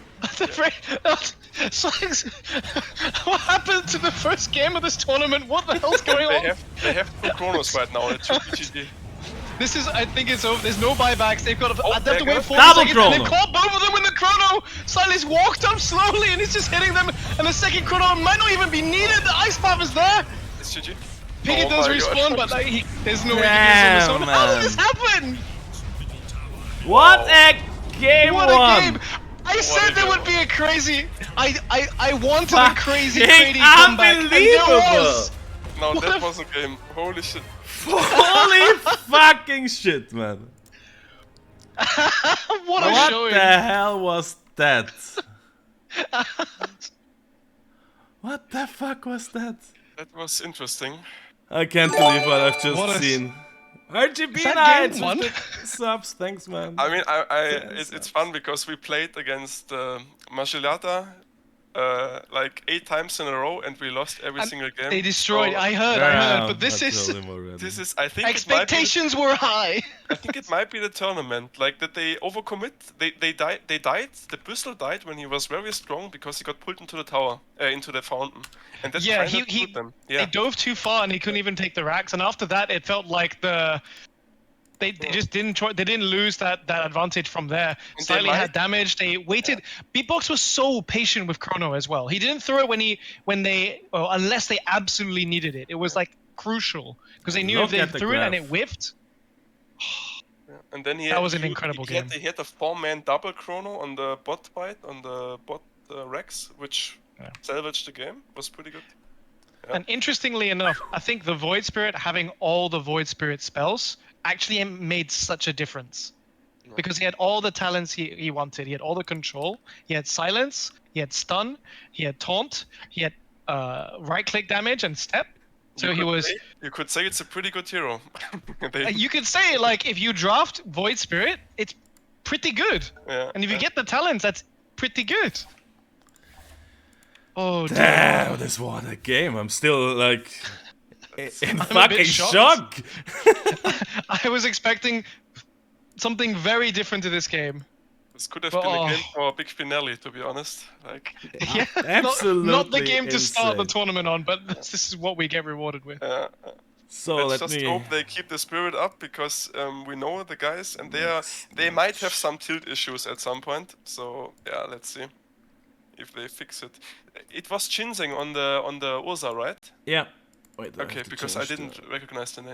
What happened to the first game of this tournament? What the hell's going on? They have 2 Chronos right now. It's 2 PGG. This is, I think it's over. There's no buybacks. They've got to, Oh, they have to there wait goes 40 double seconds. And chrono. they've caught both of them with the chrono. Silas walked up slowly and he's just hitting them. And the second chrono might not even be needed. The ice path is there. It's GG. Piggy Oh does my respawn, God. but there's no way he can do this on his own. How Damn, did this happen? What a game What one! a game! I said a there game. would be a crazy. I wanted a Fucking crazy comeback, and there was. No, What that a- was a game. Holy shit. Holy fucking shit, man! What a What showing! the hell was that? What the fuck was that? That was interesting. I can't believe what I've just What a- seen. RGB Is that Knight game one? subs, thanks man. I mean, it's fun because we played against Maslyata like 8 times in a row, and we lost every And single game. They destroyed. So I heard. But this I is. told him already. this is, I think, Expectations were high. I think it might be the tournament, like that they overcommit. They died. The Bristol died when he was very strong because he got pulled into the tower, into the fountain, and that Yeah, kind of he killed them. they Yeah, dove too far and he couldn't even take the racks. And after that, it felt like they just didn't try. They didn't lose that advantage from there. they Slightly had might- damage. They waited. Beatbox was so patient with Chrono as well. He didn't throw it unless they absolutely needed it. It was like crucial because they knew Look if they at the threw it and graph. it whiffed. and then he That had, was an he- incredible he had- game. He had a 4-man double chrono on the bot fight on the bot Rex, which salvaged the game. Was pretty good. And interestingly enough, I think the Void Spirit having all the Void Spirit spells actually made such a difference. Because he had all the talents he wanted. He had all the control. He had silence. He had stun. He had taunt. He had right-click damage and step. So he was. You could say it's a pretty good hero. They- You could say like if you draft Void Spirit, it's pretty good. yeah, And if you yeah. get the talents, that's pretty good. Oh, dear. Damn, this what a game. I'm still like in a fucking bit shock. I was expecting something very different to this game. This could have But, been a oh. game for a big finale, to be honest. Like, Yeah, Absolutely not the game to start the insane. tournament on, but this is what we get rewarded with. So let's let just me. hope they keep the spirit up because we know the guys and they might have some tilt issues at some point. So yeah, let's see if they fix it. It was Chinseng on the Ursa, right? Yeah. Wait, I have Okay, to because I change the- didn't recognize the name.